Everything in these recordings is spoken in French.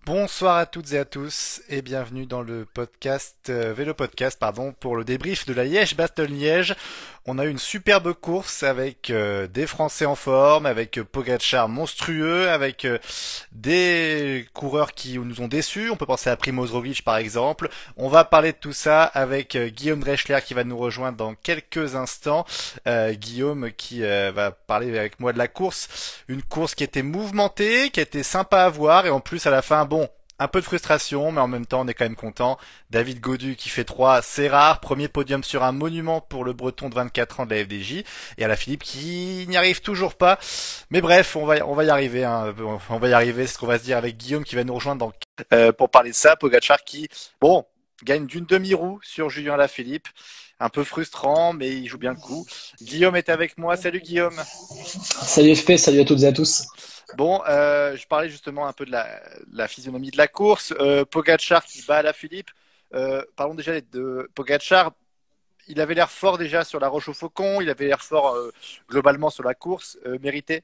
Bonsoir à toutes et à tous et bienvenue dans le podcast Vélo Podcast pour le débrief de la Liège-Bastogne-Liège. On a eu une superbe course avec des Français en forme, avec Pogačar monstrueux, avec des coureurs qui nous ont déçus. On peut penser à Primož Roglič par exemple. On va parler de tout ça avec Guillaume Dreschler qui va nous rejoindre dans quelques instants. Guillaume qui va parler avec moi de la course. Une course qui était mouvementée, qui était sympa à voir et en plus à la fin, bon, un peu de frustration, mais en même temps, on est quand même content. David Gaudu qui fait 3, c'est rare. Premier podium sur un monument pour le Breton de 24 ans de la FDJ. Et Alaphilippe qui n'y arrive toujours pas. Mais bref, on va y arriver. Hein. On va y arriver, c'est ce qu'on va se dire avec Guillaume qui va nous rejoindre pour parler de ça. Pogačar qui, bon, gagne d'une demi-roue sur Julien Alaphilippe. Un peu frustrant, mais il joue bien le coup. Guillaume est avec moi. Salut Guillaume. Salut FP, salut à toutes et à tous. Bon, je parlais justement un peu de la physionomie de la course. Pogačar qui bat Alaphilippe. Parlons déjà de Pogačar. Il avait l'air fort déjà sur la Roche au Faucon. Il avait l'air fort globalement sur la course. Mérité.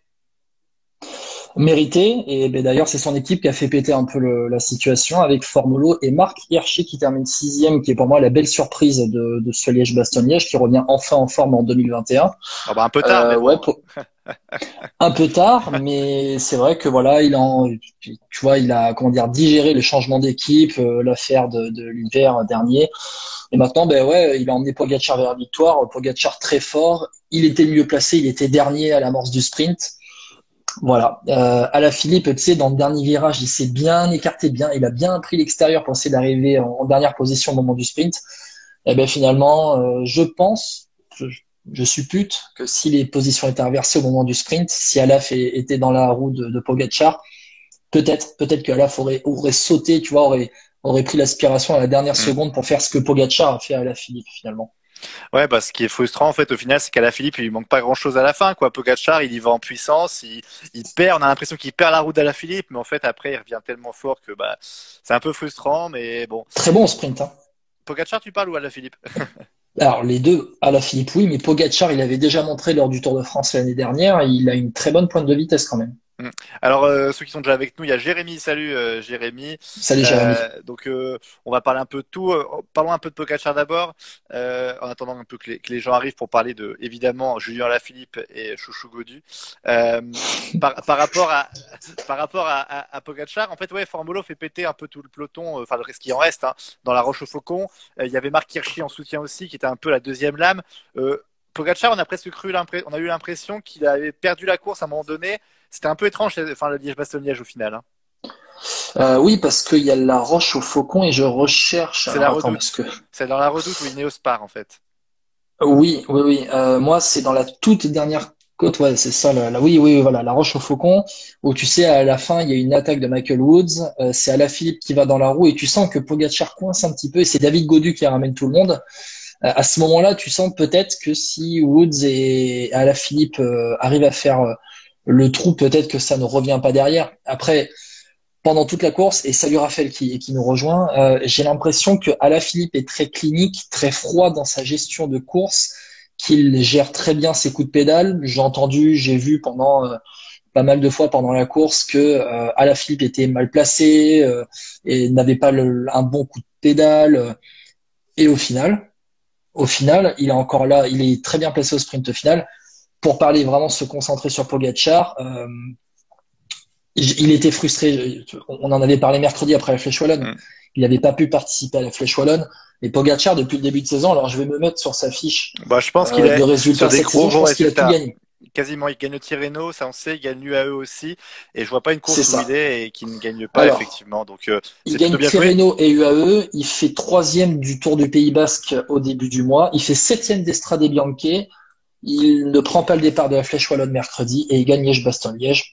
Mérité, et ben, d'ailleurs c'est son équipe qui a fait péter un peu la situation avec Formolo et Marc Hirschi qui termine sixième, qui est pour moi la belle surprise de ce Liège-Bastogne-Liège, qui revient enfin en forme en 2021. Ah bah un peu tard, mais bon. Ouais, un peu tard, mais c'est vrai que voilà, tu vois, il a comment dire digéré le changement d'équipe, l'affaire de l'hiver dernier, et maintenant ben ouais, il a emmené Pogačar vers la victoire. Pogačar très fort, il était le mieux placé, il était dernier à l'amorce du sprint. Voilà. Alaphilippe, tu sais, dans le dernier virage, il s'est bien écarté, il a bien pris l'extérieur pour essayer d'arriver en dernière position au moment du sprint. Et ben finalement, je suppute que si les positions étaient inversées au moment du sprint, si Alaf était dans la roue de Pogačar, peut-être que Alaf aurait sauté, tu vois, aurait pris l'aspiration à la dernière Mm. seconde pour faire ce que Pogačar a fait à Alaphilippe finalement. Ouais, bah ce qui est frustrant en fait au final, c'est qu'Alaphilippe il lui manque pas grand-chose à la fin, quoi. Pogačar, il y va en puissance, il perd. On a l'impression qu'il perd la route d'Alaphilippe, mais en fait après il revient tellement fort que bah c'est un peu frustrant, mais bon. Très bon au sprint, hein. Pogačar, tu parles ou Alaphilippe? Alors, les deux, Alaphilippe, oui, mais Pogačar, il avait déjà montré lors du Tour de France l'année dernière, il a une très bonne pointe de vitesse quand même. Mm. Alors, ceux qui sont déjà avec nous, il y a Jérémy. Salut Jérémy. Salut Jérémy. On va parler un peu de tout. Parlons un peu de Pogačar d'abord, en attendant un peu que les gens arrivent pour parler de, évidemment, Julien Alaphilippe et Chouchou Godu. Euh, par rapport à Pogačar, en fait, ouais, Formolo fait péter un peu tout le peloton, enfin le reste qui en reste, hein, dans la Roche au Faucon. Il y avait Marc Hirschi en soutien aussi, qui était un peu la deuxième lame. Pogačar, on a presque on a eu l'impression qu'il avait perdu la course à un moment donné. C'était un peu étrange, enfin, le Liège-Bastogne-Liège au final. Hein. Oui, parce qu'il y a la Roche au Faucon et je recherche. C'est la Alors, attends, parce redoute. que C'est dans la redoute où Ineos part, en fait. oui. Moi, c'est dans la toute dernière côte. Ouais, c'est ça. Oui, voilà, la Roche au Faucon, où tu sais, à la fin, il y a une attaque de Michael Woods. C'est Alaphilippe qui va dans la roue et tu sens que Pogačar coince un petit peu et c'est David Gaudu qui ramène tout le monde. À ce moment-là, tu sens peut-être que si Woods et Alaphilippe arrivent à faire le trou, peut-être que ça ne revient pas derrière. Après, pendant toute la course, et salut Raphaël qui nous rejoint, j'ai l'impression que Alaphilippe est très clinique, très froid dans sa gestion de course, qu'il gère très bien ses coups de pédale. J'ai vu pendant pas mal de fois pendant la course que Alaphilippe était mal placé et n'avait pas un bon coup de pédale. Et au final, il est encore là, il est très bien placé au sprint final. Pour parler vraiment, se concentrer sur Pogačar, il était frustré. On en avait parlé mercredi après la Flèche Wallonne. Mm. Il n'avait pas pu participer à la Flèche Wallonne. Et Pogačar, depuis le début de saison, alors je vais me mettre sur sa fiche Bah, je pense qu'il de est sur résultats des cette saison, je gros pense qu'il a tout résultats. gagné. Quasiment, il gagne le Tirreno, ça on sait, il gagne l'UAE aussi. Et je vois pas une C'est course où il ça. est et qui ne gagne pas, Alors, effectivement. Donc, il c'est plutôt gagne bien joué. Tirreno et UAE. Il fait troisième du Tour du Pays Basque au début du mois. Il fait septième d'Estrade Bianche. Il ne prend pas le départ de la Flèche Wallonne mercredi et il gagne Liège-Bastogne-Liège.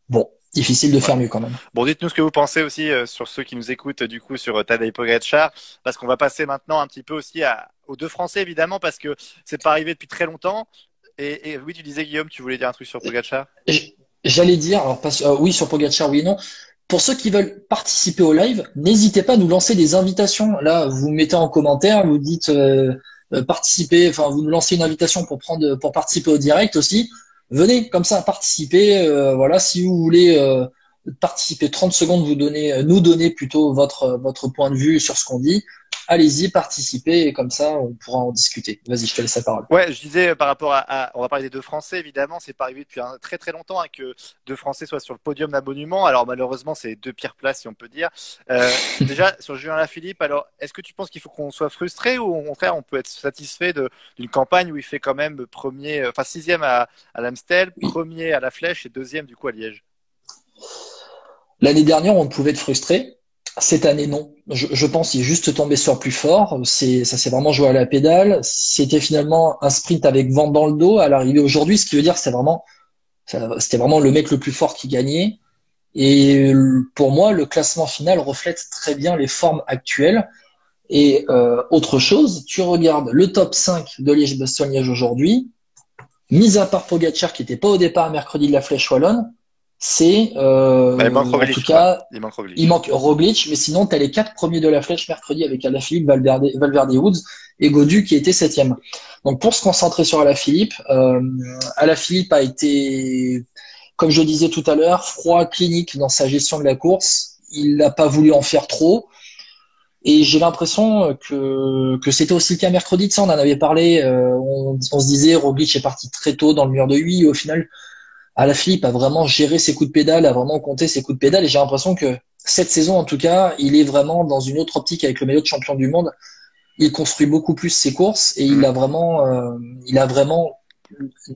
Bon, difficile de Ouais. faire mieux quand même. Bon, dites-nous ce que vous pensez aussi sur ceux qui nous écoutent du coup sur Tadej Pogačar, parce qu'on va passer maintenant un petit peu aussi aux deux Français évidemment, parce que c'est pas arrivé depuis très longtemps. Et oui, tu disais Guillaume, tu voulais dire un truc sur Pogačar? J'allais dire, alors oui sur Pogačar, oui et non. Pour ceux qui veulent participer au live, n'hésitez pas à nous lancer des invitations. Là, vous mettez en commentaire, vous dites participer, enfin vous nous lancez une invitation pour participer au direct aussi. Venez comme ça participer. Voilà, si vous voulez participer 30 secondes, nous donner plutôt votre point de vue sur ce qu'on dit. Allez-y, participez et comme ça, on pourra en discuter. Vas-y, je te laisse la parole. Ouais, je disais par rapport on va parler des deux Français évidemment, c'est pas arrivé depuis très très longtemps que deux Français soient sur le podium d'un monument. Alors malheureusement, c'est deux pires places si on peut dire. Déjà sur Julien Alaphilippe, alors est-ce que tu penses qu'il faut qu'on soit frustré ou au contraire on peut être satisfait d'une campagne où il fait quand même premier, enfin sixième à l'Amstel, premier à la Flèche et deuxième du coup à Liège? L'année dernière, on pouvait être frustré. Cette année, non. Je pense qu'il est juste tombé sur plus fort. Ça s'est vraiment joué à la pédale. C'était finalement un sprint avec vent dans le dos à l'arrivée aujourd'hui, ce qui veut dire que c'était vraiment le mec le plus fort qui gagnait. Et pour moi, le classement final reflète très bien les formes actuelles. Et autre chose, tu regardes le top 5 de Liège-Bastogne-Liège aujourd'hui, mis à part Pogacar qui n'était pas au départ mercredi de la Flèche Wallonne, c'est Il manque en Roglic, tout cas il manque Roglic, mais sinon tu as les 4 premiers de la Flèche mercredi avec Alaphilippe, Valverde Woods et Gaudu qui était septième. Donc pour se concentrer sur Alaphilippe, Alaphilippe a été, comme je le disais tout à l'heure, froid, clinique dans sa gestion de la course. Il n'a pas voulu en faire trop. Et j'ai l'impression que c'était aussi le cas mercredi. De ça, on en avait parlé. On se disait Roglic est parti très tôt dans le mur de 8. Au final, Alaphilippe a vraiment géré ses coups de pédale, a vraiment compté ses coups de pédale. Et j'ai l'impression que cette saison, en tout cas, il est vraiment dans une autre optique avec le maillot de champion du monde. Il construit beaucoup plus ses courses et il a vraiment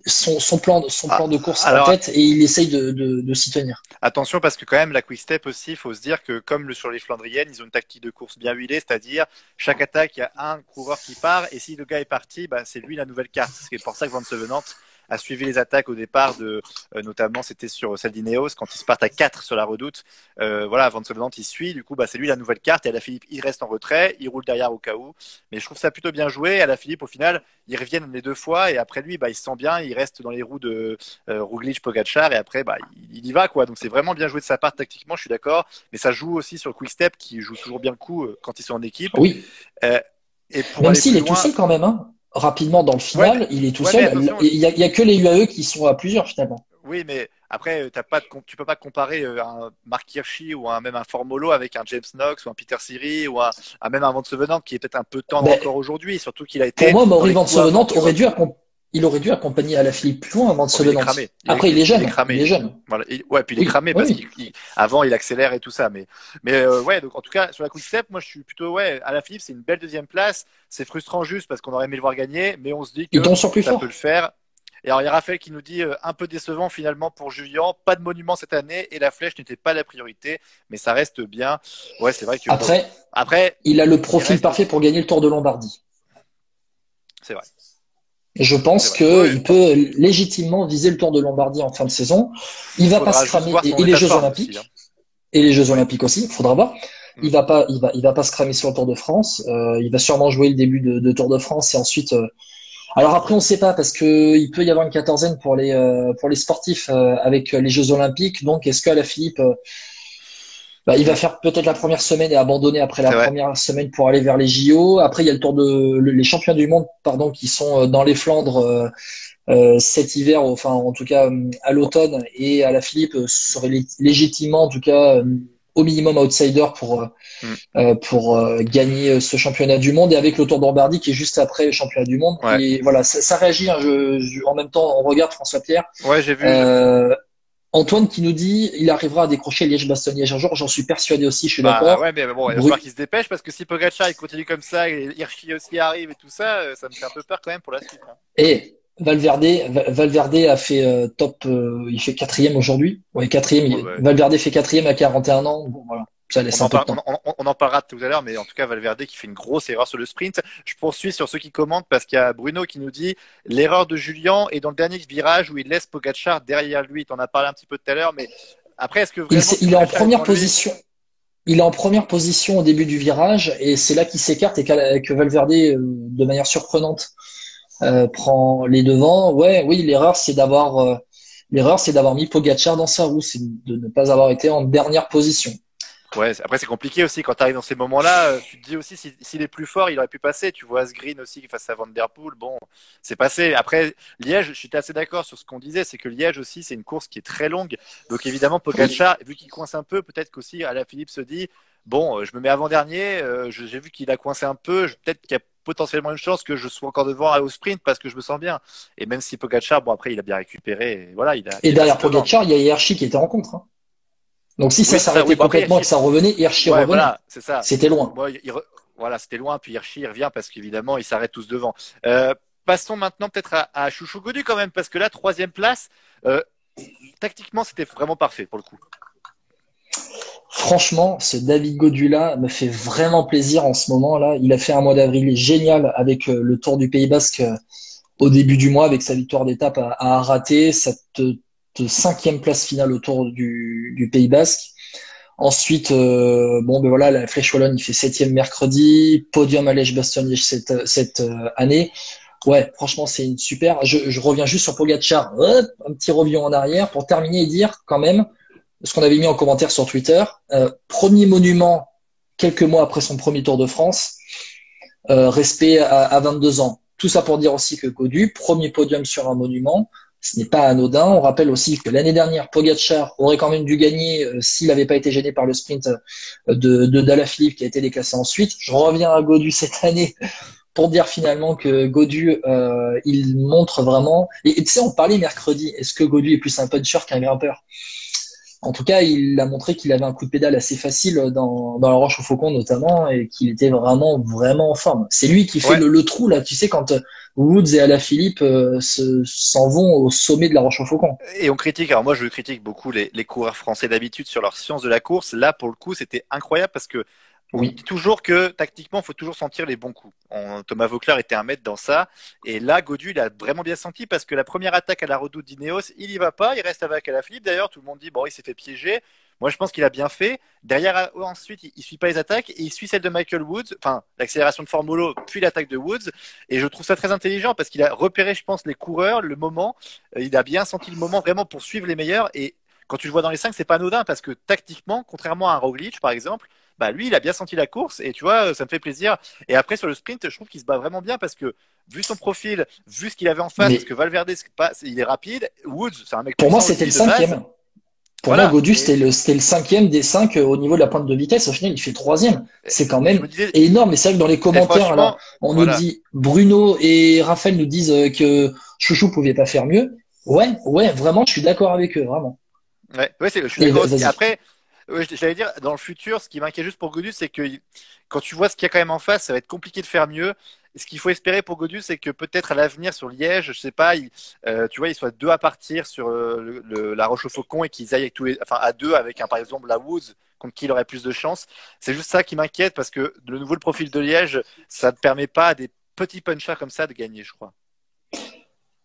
son plan de course en tête et il essaye de s'y tenir. Attention parce que quand même la Quick Step aussi, il faut se dire que comme sur les Flandriennes, ils ont une tactique de course bien huilée, c'est-à-dire chaque attaque, il y a un coureur qui part et si le gars est parti, bah, c'est lui la nouvelle carte. C'est pour ça que Van Sevenant a suivi les attaques au départ notamment c'était sur celle d'Ineos quand ils se partent à 4 sur la Redoute. Voilà, Van Sevenant il suit, du coup bah c'est lui la nouvelle carte et Alaphilippe il reste en retrait, il roule derrière au cas où. Mais je trouve ça plutôt bien joué. Alaphilippe au final, ils reviennent les deux fois et après lui bah il se sent bien, il reste dans les roues de Roglic, Pogacar et après bah il y va quoi. Donc c'est vraiment bien joué de sa part tactiquement, je suis d'accord, mais ça joue aussi sur le Quick Step qui joue toujours bien le coup quand ils sont en équipe. Oui. Et pour même aller s'il plus est loin, tout seul quand même, hein. Rapidement dans le final, ouais, il est tout ouais, seul. attention, Il y a que les UAE qui sont à plusieurs finalement. oui, mais après, tu peux pas comparer un Mark Hirschi ou même un Formolo avec un James Knox ou un Peter Siri ou même un Van Sevenant qui est peut-être un peu tendre Ben, encore aujourd'hui, surtout qu'il a pour été moi, dans Maury les Van coups avant, Sevenant tu vois. il aurait dû accompagner Alaphilippe plus loin avant de Oh, mais il est Sevenant. cramé. Après, il est jeune. cramé. Il est jeune. Voilà. Ouais, puis il est Oui, cramé parce oui. qu'avant il accélère et tout ça. Mais ouais, donc en tout cas sur la Quick Step, moi je suis plutôt ouais. Alaphilippe, c'est une belle deuxième place. C'est frustrant juste parce qu'on aurait aimé le voir gagner, mais on se dit Il que tombe sur plus ça peut le fort. faire. Et alors il y a Raphaël qui nous dit un peu décevant finalement pour Julien, pas de monument cette année et la flèche n'était pas la priorité, mais ça reste bien. Ouais, c'est vrai que bon. Après, Il a le il profil reste parfait aussi. pour gagner le Tour de Lombardie. C'est vrai, Et je c'est pense vrai. Ouais, qu'il peut légitimement viser le Tour de Lombardie en fin de saison. Il va pas faudra se juste cramer voir son et les état de Jeux forme aussi. Hein. Olympiques. Et les Jeux Ouais. Olympiques aussi, faudra voir. Mm. Il va pas se cramer sur le Tour de France. Il va sûrement jouer le début de Tour de France et ensuite. Alors après, on sait pas parce que il peut y avoir une quatorzaine pour les sportifs avec les Jeux Olympiques. Donc, est-ce qu'Alaphilippe, il va Mm. faire peut-être la première semaine et abandonner après la C'est vrai. première semaine pour aller vers les JO. Après, il y a le les champions du monde, pardon, qui sont dans les Flandres cet hiver, enfin en tout cas à l'automne, et Alaphilippe serait légitimement, en tout cas au minimum outsider Mm. gagner ce championnat du monde et avec le Tour de Lombardie qui est juste après le championnat du monde. Ouais. Et voilà, ça réagit. Hein, en même temps, on regarde François Pierre. Ouais, j'ai vu. Antoine qui nous dit il arrivera à décrocher Liège-Bastogne-Liège un jour. J'en suis persuadé aussi, je suis Bah d'accord. ouais, mais bon, il va falloir qu'il se dépêche parce que si Pogacar il continue comme ça et Hirschi aussi arrive et tout ça, ça me fait un peu peur quand même pour la suite. Hein. Et Valverde a fait il fait quatrième aujourd'hui. Ouais, quatrième. Ouais, ouais. Valverde fait quatrième à 41 ans. Bon, voilà, ça laisse un peu de temps. On en parlera tout à l'heure, mais en tout cas, Valverde qui fait une grosse erreur sur le sprint. Je poursuis sur ceux qui commentent parce qu'il y a Bruno qui nous dit l'erreur de Julien est dans le dernier virage où il laisse Pogacar derrière lui. Tu en as parlé un petit peu tout à l'heure, mais après, est-ce que vraiment Il est en Pogacar est première devant lui? position. Il est en première position au début du virage et c'est là qu'il s'écarte et que Valverde, de manière surprenante, prend les devants. Ouais, oui, l'erreur, c'est d'avoir mis Pogacar dans sa roue, c'est de ne pas avoir été en dernière position. Ouais, après c'est compliqué aussi quand tu arrives dans ces moments-là. Tu te dis aussi s'il est plus fort, il aurait pu passer. Tu vois Asgreen aussi face à Van Der Poel. Bon, c'est passé. Après Liège, je suis assez d'accord sur ce qu'on disait, c'est que Liège aussi c'est une course qui est très longue. Donc évidemment Pogacar, vu qu'il coince un peu, peut-être qu'aussi Alaphilippe se dit bon, je me mets avant-dernier. J'ai vu qu'il a coincé un peu. Peut-être qu'il y a potentiellement une chance que je sois encore devant au sprint parce que je me sens bien. Et même si Pogacar, bon après il a bien récupéré. Et voilà, il Et est passé derrière devant. Pogacar, il y a Hirschi qui était en contre, hein. Donc si ça Oui, c'est ça. Oui, s'arrêtait bon après complètement et Hirschi, que ça revenait, Hirschi ouais, revenait. voilà, c'est ça. C'était loin. Moi, voilà, c'était loin, puis Hirschi il revient parce qu'évidemment, ils s'arrêtent tous devant. Passons maintenant peut-être à Chouchou Godu quand même, parce que là, troisième place, euh, tactiquement, c'était vraiment parfait pour le coup. Franchement, ce David Gaudu-là me fait vraiment plaisir en ce moment-là. Il a fait un mois d'avril génial avec le Tour du Pays Basque au début du mois avec sa victoire d'étape à Araté, cette cinquième place finale au Tour du Pays Basque. Ensuite, bon ben voilà, la Flèche Wallonne, il fait septième mercredi, podium à Liège-Bastogne-Liège cette année. Ouais, franchement, c'est une super. Je reviens juste sur Pogacar, hop, un petit review en arrière pour terminer et dire quand même ce qu'on avait mis en commentaire sur Twitter. Premier monument quelques mois après son premier Tour de France, respect à 22 ans. Tout ça pour dire aussi que Gaudu, premier podium sur un monument, ce n'est pas anodin. On rappelle aussi que l'année dernière, Pogacar aurait quand même dû gagner s'il n'avait pas été gêné par le sprint d'Alaphilippe qui a été déclassé ensuite. Je reviens à Gaudu cette année pour dire finalement que Gaudu, il montre vraiment. Et tu sais, on parlait mercredi. Est-ce que Gaudu est plus un puncher qu'un grimpeur? En tout cas, il a montré qu'il avait un coup de pédale assez facile dans la Roche au Faucon notamment et qu'il était vraiment vraiment en forme. C'est lui qui fait Ouais, le trou là, tu sais quand Woods et Alaphilippe s'en vont au sommet de la Roche au Faucon. et on critique, alors moi je critique beaucoup les coureurs français d'habitude sur leur science de la course. Là, pour le coup, c'était incroyable parce que on Oui. dit toujours que tactiquement, il faut toujours sentir les bons coups. Thomas Voeckler était un maître dans ça. Et là, Godu, il a vraiment bien senti parce que la première attaque à la redoute d'Ineos, il y va pas. Il reste avec Alaphilippe. D'ailleurs, tout le monde dit, bon, il s'est fait piéger. Moi, je pense qu'il a bien fait. Derrière, ensuite, il suit pas les attaques et il suit celle de Michael Woods, enfin, l'accélération de Formolo, puis l'attaque de Woods. Et je trouve ça très intelligent parce qu'il a repéré, je pense, les coureurs, le moment. Il a bien senti le moment vraiment pour suivre les meilleurs. Et quand tu le vois dans les 5, c'est pas anodin parce que tactiquement, contrairement à un Roglic, par exemple, bah lui, il a bien senti la course et tu vois, ça me fait plaisir. Et après, sur le sprint, je trouve qu'il se bat vraiment bien parce que vu son profil, vu ce qu'il avait en face, parce Mais que Valverde, il est rapide. Woods, c'est un mec pour moi, puissant c'était le aussi de base. cinquième. Pour moi, Voilà. Gaudu, c'était le cinquième des cinq au niveau de la pointe de vitesse. Au final, il fait troisième. C'est quand Et je même me disais, énorme. Et c'est vrai que dans les et commentaires, là, franchement, on nous voilà. dit, Bruno et Raphaël nous disent que Chouchou pouvait pas faire mieux. Ouais, ouais, vraiment, je suis d'accord avec eux, vraiment. Ouais, ouais, je suis Et d'accord aussi. vas-y. Après, ouais, j'allais dire, dans le futur, ce qui m'inquiète juste pour Godus, c'est que quand tu vois ce qu'il y a quand même en face, ça va être compliqué de faire mieux. Et ce qu'il faut espérer pour Godus, c'est que peut-être à l'avenir sur Liège, je sais pas, tu vois, ils soient deux à partir sur la Roche-au-Faucon et qu'ils aillent avec enfin, à deux avec un, par exemple, la Woods, contre qui il aurait plus de chance. C'est juste ça qui m'inquiète parce que de nouveau, le profil de Liège, ça ne permet pas à des petits punchers comme ça de gagner, je crois.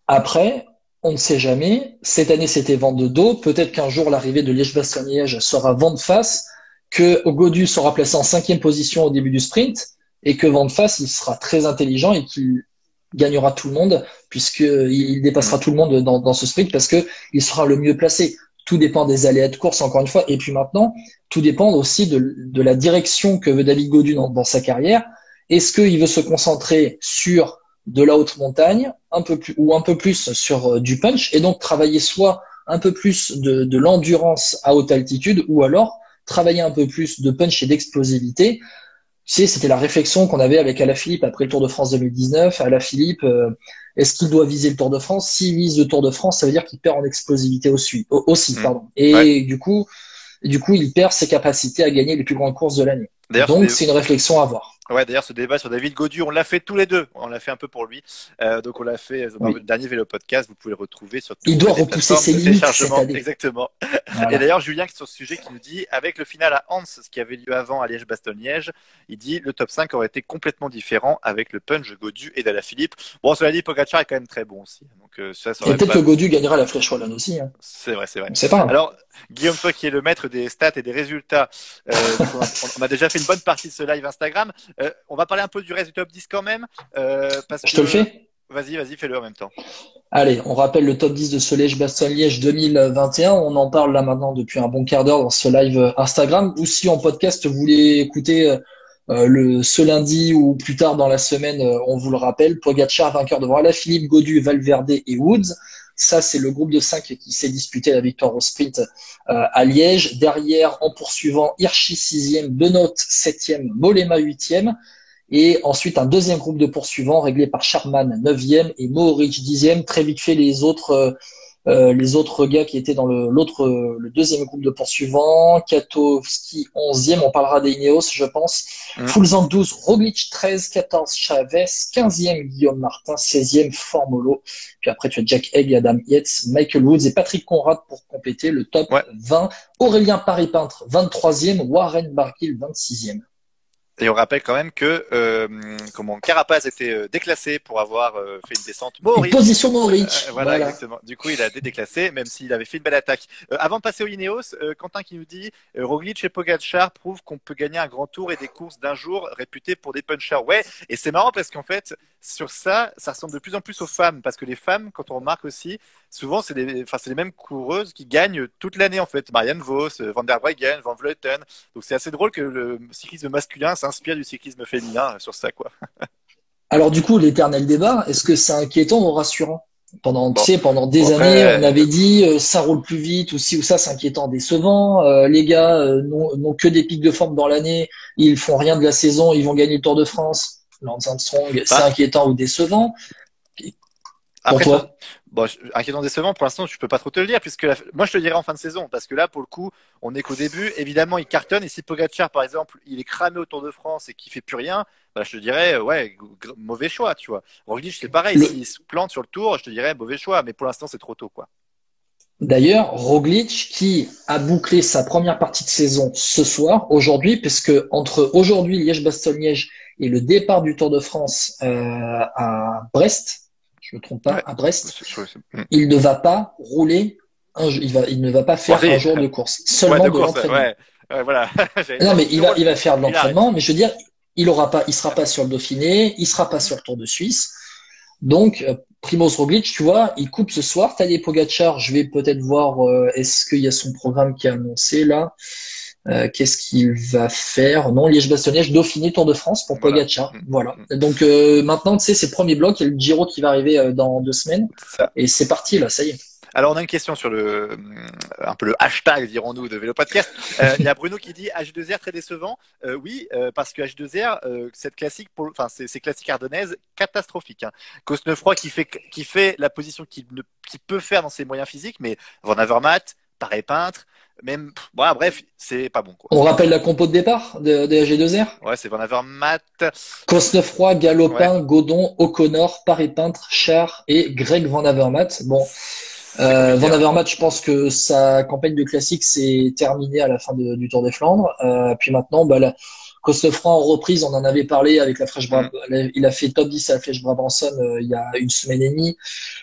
Après, on ne sait jamais. Cette année, c'était vent de dos. Peut-être qu'un jour, l'arrivée de Liège-Bastogne-Liège sera vent de face, que Gaudu sera placé en cinquième position au début du sprint et que vent de face, il sera très intelligent et qu'il gagnera tout le monde puisqu'il Mm. dépassera tout le monde dans ce sprint parce que il sera le mieux placé. Tout dépend des aléas de course, encore une fois. Et puis maintenant, tout dépend aussi de la direction que veut David Gaudu dans sa carrière. Est-ce qu'il veut se concentrer sur de la haute montagne, un peu plus ou un peu plus sur du punch, et donc travailler soit un peu plus de l'endurance à haute altitude, ou alors travailler un peu plus de punch et d'explosivité. Tu sais, c'était la réflexion qu'on avait avec Alaphilippe après le Tour de France 2019. Alaphilippe, est-ce qu'il doit viser le Tour de France? S'il vise le Tour de France, ça veut dire qu'il perd en explosivité aussi, Mm. pardon. Ouais. Et du coup, il perd ses capacités à gagner les plus grandes courses de l'année. D'ailleurs, Donc, c'est une réflexion à avoir. ouais, d'ailleurs, ce débat sur David Gaudu, on l'a fait tous les deux. On l'a fait un peu pour lui. Donc, on l'a fait dans le Oui. dernier Vélo Podcast. Vous pouvez le retrouver sur Il toutes doit les repousser plateformes ses de limites cette téléchargement. année. Exactement. Et Voilà. d'ailleurs, Julien, qui est sur ce sujet, qui nous dit, avec le final à Hans, ce qui avait lieu avant à Liège-Bastogne-Liège, il dit, le top 5 aurait été complètement différent avec le punch Gaudu et Philippe. Bon, cela dit, Pogacar est quand même très bon aussi. Donc, ça Et aurait peut-être pas. que Gaudu gagnera la Flèche Wallonne aussi, hein. C'est vrai, c'est vrai. On sait pas, hein. Alors, Guillaume, toi qui es le maître des stats et des résultats, donc on a déjà fait une bonne partie de ce live Instagram. On va parler un peu du reste du top 10 quand même, parce Je te le que fais? Vas-y, fais-le en même temps. Allez, on rappelle le top 10 de ce Liège-Bastogne-Liège 2021. On en parle là maintenant depuis un bon quart d'heure dans ce live Instagram. Ou si en podcast, vous voulez écouter ce lundi ou plus tard dans la semaine, on vous le rappelle. Pogacar, vainqueur devant Alaphilippe, Gaudu, Valverde et Woods. Ça, c'est le groupe de 5 qui s'est disputé la victoire au sprint à Liège. Derrière, en poursuivant, Hirschi 6e, Benoît 7e, Mollema 8e. Et ensuite, un deuxième groupe de poursuivants réglé par Sharman 9e et Mohoric 10e. Très vite fait, les autres gars qui étaient dans le deuxième groupe de poursuivants. Katowski 11e, on parlera des Ineos, je pense. Mm. Fulzang 12, Roglic 13, 14, Chavez, 15e, Guillaume Martin, 16e, Formolo. Puis après, tu as Jack Haig, Adam Yates, Michael Woods et Patrick Conrad pour compléter le top Ouais. 20. Aurélien Paris-Peintre, 23e, Warren Barguil, 26e. Et on rappelle quand même que Carapaz était déclassé pour avoir fait une descente Mohoric. Position Mohoric. Voilà, exactement. Du coup, il a été déclassé, même s'il avait fait une belle attaque. Avant de passer aux Ineos, Quentin qui nous dit Roglic et Pogacar prouvent qu'on peut gagner un grand tour et des courses d'un jour réputées pour des punchers. Ouais, et c'est marrant parce qu'en fait, sur ça ressemble de plus en plus aux femmes, parce que les femmes, quand on remarque aussi, souvent c'est les mêmes coureuses qui gagnent toute l'année en fait. Marianne Vos, Van der Breggen, Van Vleuten. Donc c'est assez drôle que le cyclisme masculin s'inspire du cyclisme féminin sur ça, quoi. Alors du coup, l'éternel débat, est-ce que c'est inquiétant ou rassurant? Pendant, Bon, pendant des après, années, on avait dit ça roule plus vite ou ci ou ça, c'est inquiétant, décevant. Les gars n'ont que des pics de forme dans l'année, ils font rien de la saison, ils vont gagner le Tour de France. Lance Armstrong, c'est inquiétant ou décevant? Pour après, toi? bon, inquiétant décevant, pour l'instant, je peux pas trop te le dire, puisque moi, je te le dirais en fin de saison, parce que là, pour le coup, on est qu'au début. Évidemment, il cartonne, et si Pogacar, par exemple, il est cramé au Tour de France et qu'il fait plus rien, bah, je te dirais, ouais, mauvais choix, tu vois. Roglic, c'est pareil, Le... s'il se plante sur le Tour, je te dirais mauvais choix, mais pour l'instant, c'est trop tôt, quoi. D'ailleurs, Roglic qui a bouclé sa première partie de saison ce soir, aujourd'hui, puisque entre aujourd'hui, Liège-Bastogne-Liège et le départ du Tour de France à Brest, je me trompe pas, Ouais. à Brest, il ne va pas rouler, il ne va pas faire un jour de course, seulement de l'entraînement. Ouais, voilà. Non, mais il va faire de l'entraînement, mais je veux dire, il sera pas sur le Dauphiné, il sera pas sur le Tour de Suisse. Donc, Primoz Roglic, tu vois, il coupe ce soir. Tadej Pogacar, je vais peut-être voir, est-ce qu'il y a son programme qui est annoncé là? Qu'est-ce qu'il va faire? Non, Liège-Bastogne-Liège, Dauphiné, Tour de France pour Pogacar. Voilà. Donc maintenant, tu sais, c'est le premier bloc, il y a le Giro qui va arriver dans 2 semaines. Et c'est parti là, ça y est. Alors, on a une question sur un peu le hashtag, dirons-nous, de Vélo Podcast. Il y a Bruno qui dit H2R très décevant. Oui, parce que H2R, cette classique, ces classiques ardennaises, catastrophiques. Hein. Cosnefroy qui fait la position qu'il peut faire dans ses moyens physiques, mais Van Avermaet, pareil peintre, même, bon, bref, c'est pas bon, quoi. On rappelle la compo de départ de G2R? Ouais, c'est Van Avermaet. Cosnefroy, Galopin, ouais. Godon, O'Connor, Paris peintre, Char et Greg Van Avermaet. Bon. Van Avermaet, je pense que sa campagne de classique s'est terminée à la fin du Tour des Flandres. Puis maintenant, Cosnefroy en reprise, on en avait parlé avec la Flèche il a fait top 10 à la Flèche Brabanson il y a 1 semaine et demie.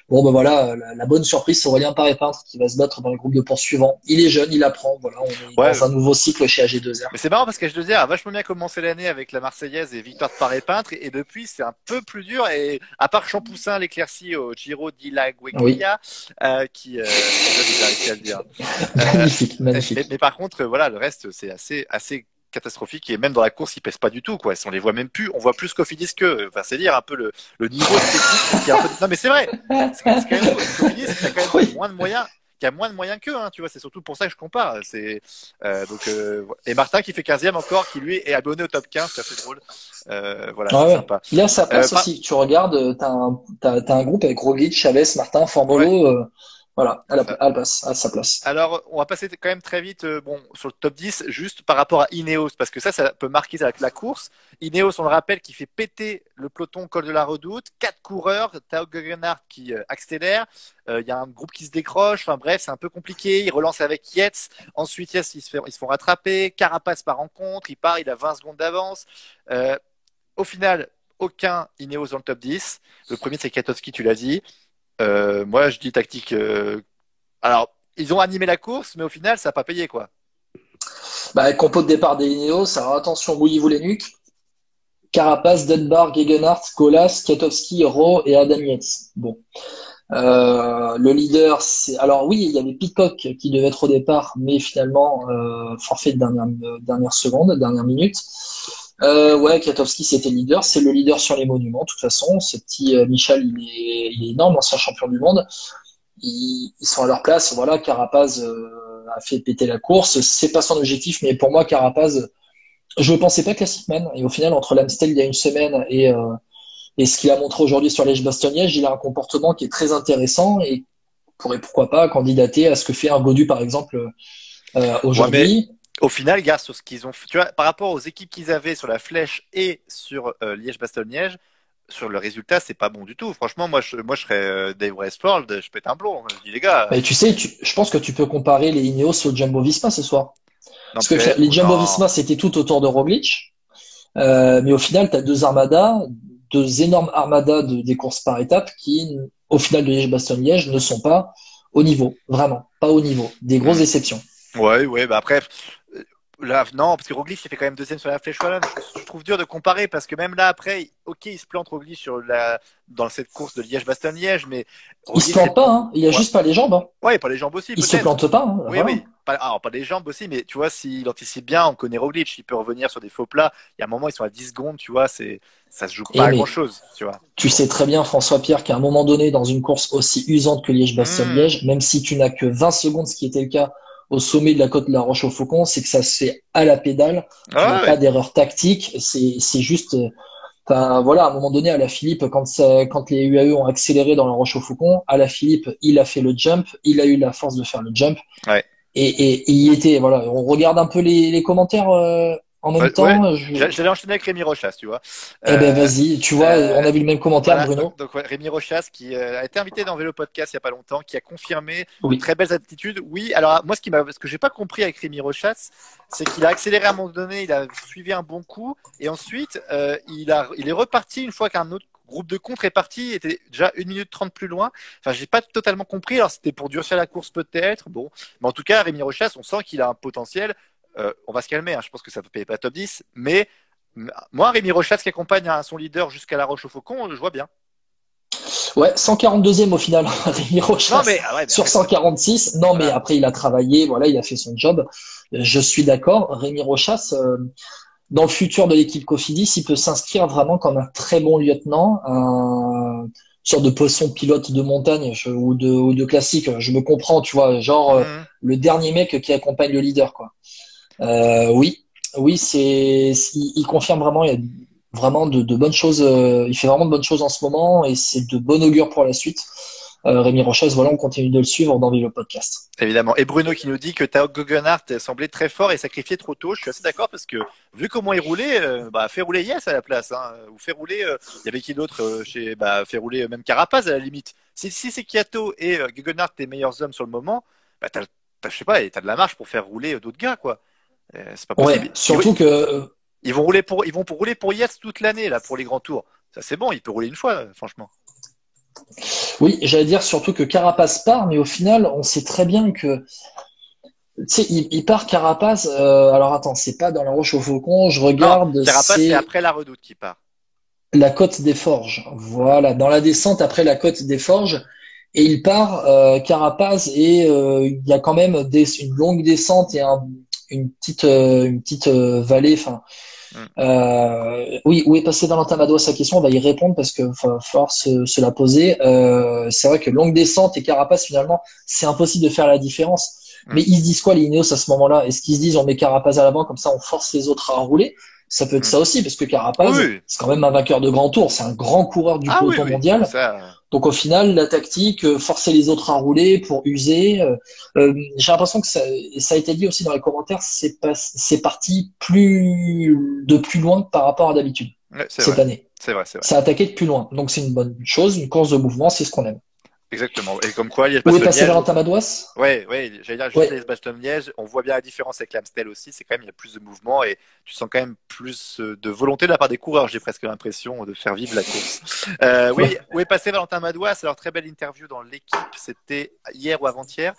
Bon, voilà, la bonne surprise, c'est Aurélien Paré-Peintre qui va se battre dans le groupe de poursuivants. Il est jeune, il apprend. Voilà, on est dans un nouveau cycle chez AG2R. Mais c'est marrant parce qu'AG2R a vachement bien commencé l'année avec la Marseillaise et victoire de Paré-Peintre et depuis c'est un peu plus dur et à part Champoussin l'éclairci au Giro di Liguria qui j'ai réussi à le dire. Magnifique. Mais par contre voilà le reste c'est assez catastrophique et même dans la course ils pèsent pas du tout quoi. On les voit même plus, on voit plus Cofidis que. Enfin c'est dire un peu le niveau esthétique qui est un peu. Non mais c'est vrai. C'est quand même Cofidis qui a quand même moins de moyens. Qui a moins de moyens qu'eux, hein, tu vois, c'est surtout pour ça que je compare. Et Martin qui fait 15e encore, qui lui est abonné au top 15, c'est assez drôle. Voilà, c'est sympa. Il a sa place aussi. Tu regardes, t'as un groupe avec Roglic, Chavez, Martin, Formolo. Voilà, elle passe à sa place. Alors, on va passer quand même très vite sur le top 10, juste par rapport à Ineos, parce que ça peut marquer la course. Ineos, on le rappelle, qui fait péter le peloton col de la Redoute. 4 coureurs, Tao Gegenhardt qui accélère. Il y a un groupe qui se décroche. Enfin bref, c'est un peu compliqué. Il relance avec Yates. Ensuite, ils se font rattraper. Carapaz part en contre. Il part, il a 20 secondes d'avance. Au final, aucun Ineos dans le top 10. Le premier, c'est Kwiatkowski, tu l'as dit. Moi, je dis tactique. Alors, ils ont animé la course, mais au final, ça n'a pas payé, quoi. Compo de départ des Ineos. Alors, attention, mouillez-vous les nuques. Carapaz, Denbar, Gegenhardt, Golas, Kwiatkowski, Rowe et Adam Yates. Bon. Le leader, alors oui, il y avait Pitcock qui devait être au départ, mais finalement forfait de dernière seconde, dernière minute. Ouais, Kwiatkowski c'était le leader, c'est le leader sur les monuments. De toute façon, ce petit Michel, il est énorme, ancien champion du monde. Ils sont à leur place. Voilà, Carapaz a fait péter la course. C'est pas son objectif, mais pour moi, Carapaz, je ne pensais pas classic man. Et au final, entre l'Amstel il y a une semaine et ce qu'il a montré aujourd'hui sur Liège-Bastogne-Liège, il a un comportement qui est très intéressant et pourrait pourquoi pas candidater à ce que fait un Gaudu par exemple aujourd'hui. Ouais, au final, gars, sur ce qu'ils ont, tu vois, par rapport aux équipes qu'ils avaient sur la Flèche et sur Liège-Bastogne-Liège, sur le résultat, c'est pas bon du tout. Franchement, moi, je serais Dave Westfold, je pète un plomb. Je dis les gars, Mais tu sais, je pense que tu peux comparer les Ineos au Jumbo-Visma ce soir. non, Parce que les non, Jumbo-Visma, c'était tout autour de Roglic. Mais au final, tu as deux armadas, deux énormes armadas des courses par étapes qui, au final de Liège-Bastogne-Liège, ne sont pas au niveau. Vraiment, pas au niveau. Des grosses hmm. déceptions. Ouais, bah après, euh, là, non, parce que Roglic, il fait quand même deuxième sur la Flèche Wallonne. Je trouve dur de comparer parce que même là, après, ok, il se plante Roglic dans cette course de Liège-Bastogne-Liège, mais Il se Roglic, plante c'est, pas, hein. Il a ouais, juste pas les jambes, hein. ouais, pas les jambes aussi, Il se peut-être. plante pas, hein. Oui, Voilà. oui. Pas les jambes aussi, mais tu vois, s'il anticipe bien, on connaît Roglic, il peut revenir sur des faux plats. Il y a un moment, ils sont à 10 secondes, tu vois, ça se joue pas Et à mais grand-chose, tu vois. tu sais très bien, François-Pierre, qu'à un moment donné, dans une course aussi usante que Hmm. Liège-Bastogne-Liège, même si tu n'as que 20 secondes, ce qui était le cas au sommet de la côte de la Roche-au-Faucon, c'est que ça se fait à la pédale. Tu n'as Ah pas ouais. d'erreur tactique. C'est juste, enfin, voilà, à un moment donné, à la Philippe, quand les UAE ont accéléré dans la Roche-au-Faucon, à la Philippe, il a fait le jump, il a eu la force de faire le jump. Ouais. Et il y était, voilà. On regarde un peu les commentaires en même Ouais. temps. J'allais enchaîner avec Rémi Rochas, tu vois. Eh ben Euh, vas-y, tu vois, on euh, a vu le même commentaire, voilà, Bruno. ouais, Rémi Rochas qui a été invité dans Vélo Podcast il y a pas longtemps, qui a confirmé de Oui. très belles aptitudes. Oui, alors moi ce que j'ai pas compris avec Rémi Rochas, c'est qu'il a accéléré à un moment donné, il a suivi un bon coup et ensuite il est reparti une fois qu'un autre groupe de contre est parti, était déjà 1 minute 30 plus loin. Enfin, j'ai pas totalement compris. Alors c'était pour durcir la course peut-être, bon, mais en tout cas Rémi Rochas, on sent qu'il a un potentiel. On va se calmer, hein, je pense que ça peut payer pas top 10, mais moi, Rémi Rochas qui accompagne son leader jusqu'à la Roche au Faucon, je vois bien. Ouais, 142e au final, Rémi Non, Rochas mais, ah ouais, mais sur après, 146. Non, mais voilà. après, il a travaillé, voilà, il a fait son job. Je suis d'accord. Rémi Rochas, dans le futur de l'équipe Cofidis, il peut s'inscrire vraiment comme un très bon lieutenant, une sorte de poisson pilote de montagne ou de classique. Je me comprends, tu vois, genre Mmh. le dernier mec qui accompagne le leader, quoi. Oui, oui, il confirme vraiment, il y a vraiment de bonnes choses, il fait vraiment de bonnes choses en ce moment et c'est de bon augure pour la suite. Rémi Rochas, voilà, on continue de le suivre dans le podcast. Évidemment. Et Bruno qui nous dit que Tao Guggenhardt semblait très fort et sacrifié trop tôt. Je suis assez d'accord parce que vu comment il roulait, bah, fait rouler Yes à la place. Hein, ou fait rouler, il y avait qui d'autre fait rouler même Carapaz à la limite. Si c'est Kiato et Guggenhardt tes meilleurs hommes sur le moment, bah, je sais pas, t'as de la marge pour faire rouler d'autres gars, quoi. C'est pas Ouais, possible. surtout que Ils vont pour rouler pour Yates toute l'année là pour les grands tours. Ça c'est bon, il peut rouler une fois, franchement. oui, j'allais dire surtout que Carapace part, mais au final, on sait très bien que tu sais, il part Carapace. Alors attends, c'est pas dans la Roche au Faucon, je Non, regarde, Carapace c'est c'est après la Redoute qui part. la côte des Forges. Hmm. Voilà, dans la descente après la côte des Forges. Et il part Carapace et il y a quand même une longue descente et une petite vallée. Enfin, Hmm. oui, où est passé Valentin Madois sa question? On va y répondre parce que va falloir se la poser. C'est vrai que longue descente et Carapace finalement, c'est impossible de faire la différence. Hmm. Mais ils se disent quoi les Ineos à ce moment-là? Est-ce qu'ils se disent on met Carapace à l'avant comme ça on force les autres à rouler? Ça peut être Hmm. ça aussi parce que Carapace Oui. c'est quand même un vainqueur de grand tour, c'est un grand coureur du Ah oui, peloton oui. mondial. Ça. Donc au final, la tactique, forcer les autres à rouler pour user. J'ai l'impression que ça a été dit aussi dans les commentaires, c'est parti de plus loin par rapport à d'habitude Ouais, c'est cette vrai. année. C'est vrai, c'est vrai. Ça a attaqué de plus loin. Donc c'est une bonne chose, une course de mouvement, c'est ce qu'on aime. Exactement. Et comme quoi, Où est passé Liège-Bastogne-Liège, Valentin Madouas? ouais, ouais, j'allais dire juste Ouais, Liège-Bastogne-Liège, on voit bien la différence avec l'Amstel aussi, c'est quand même, il y a plus de mouvement et tu sens quand même plus de volonté de la part des coureurs, j'ai presque l'impression de faire vivre la course. Oui, ouais. où est passé Valentin Madouas? Alors, très belle interview dans l'équipe, c'était hier ou avant-hier,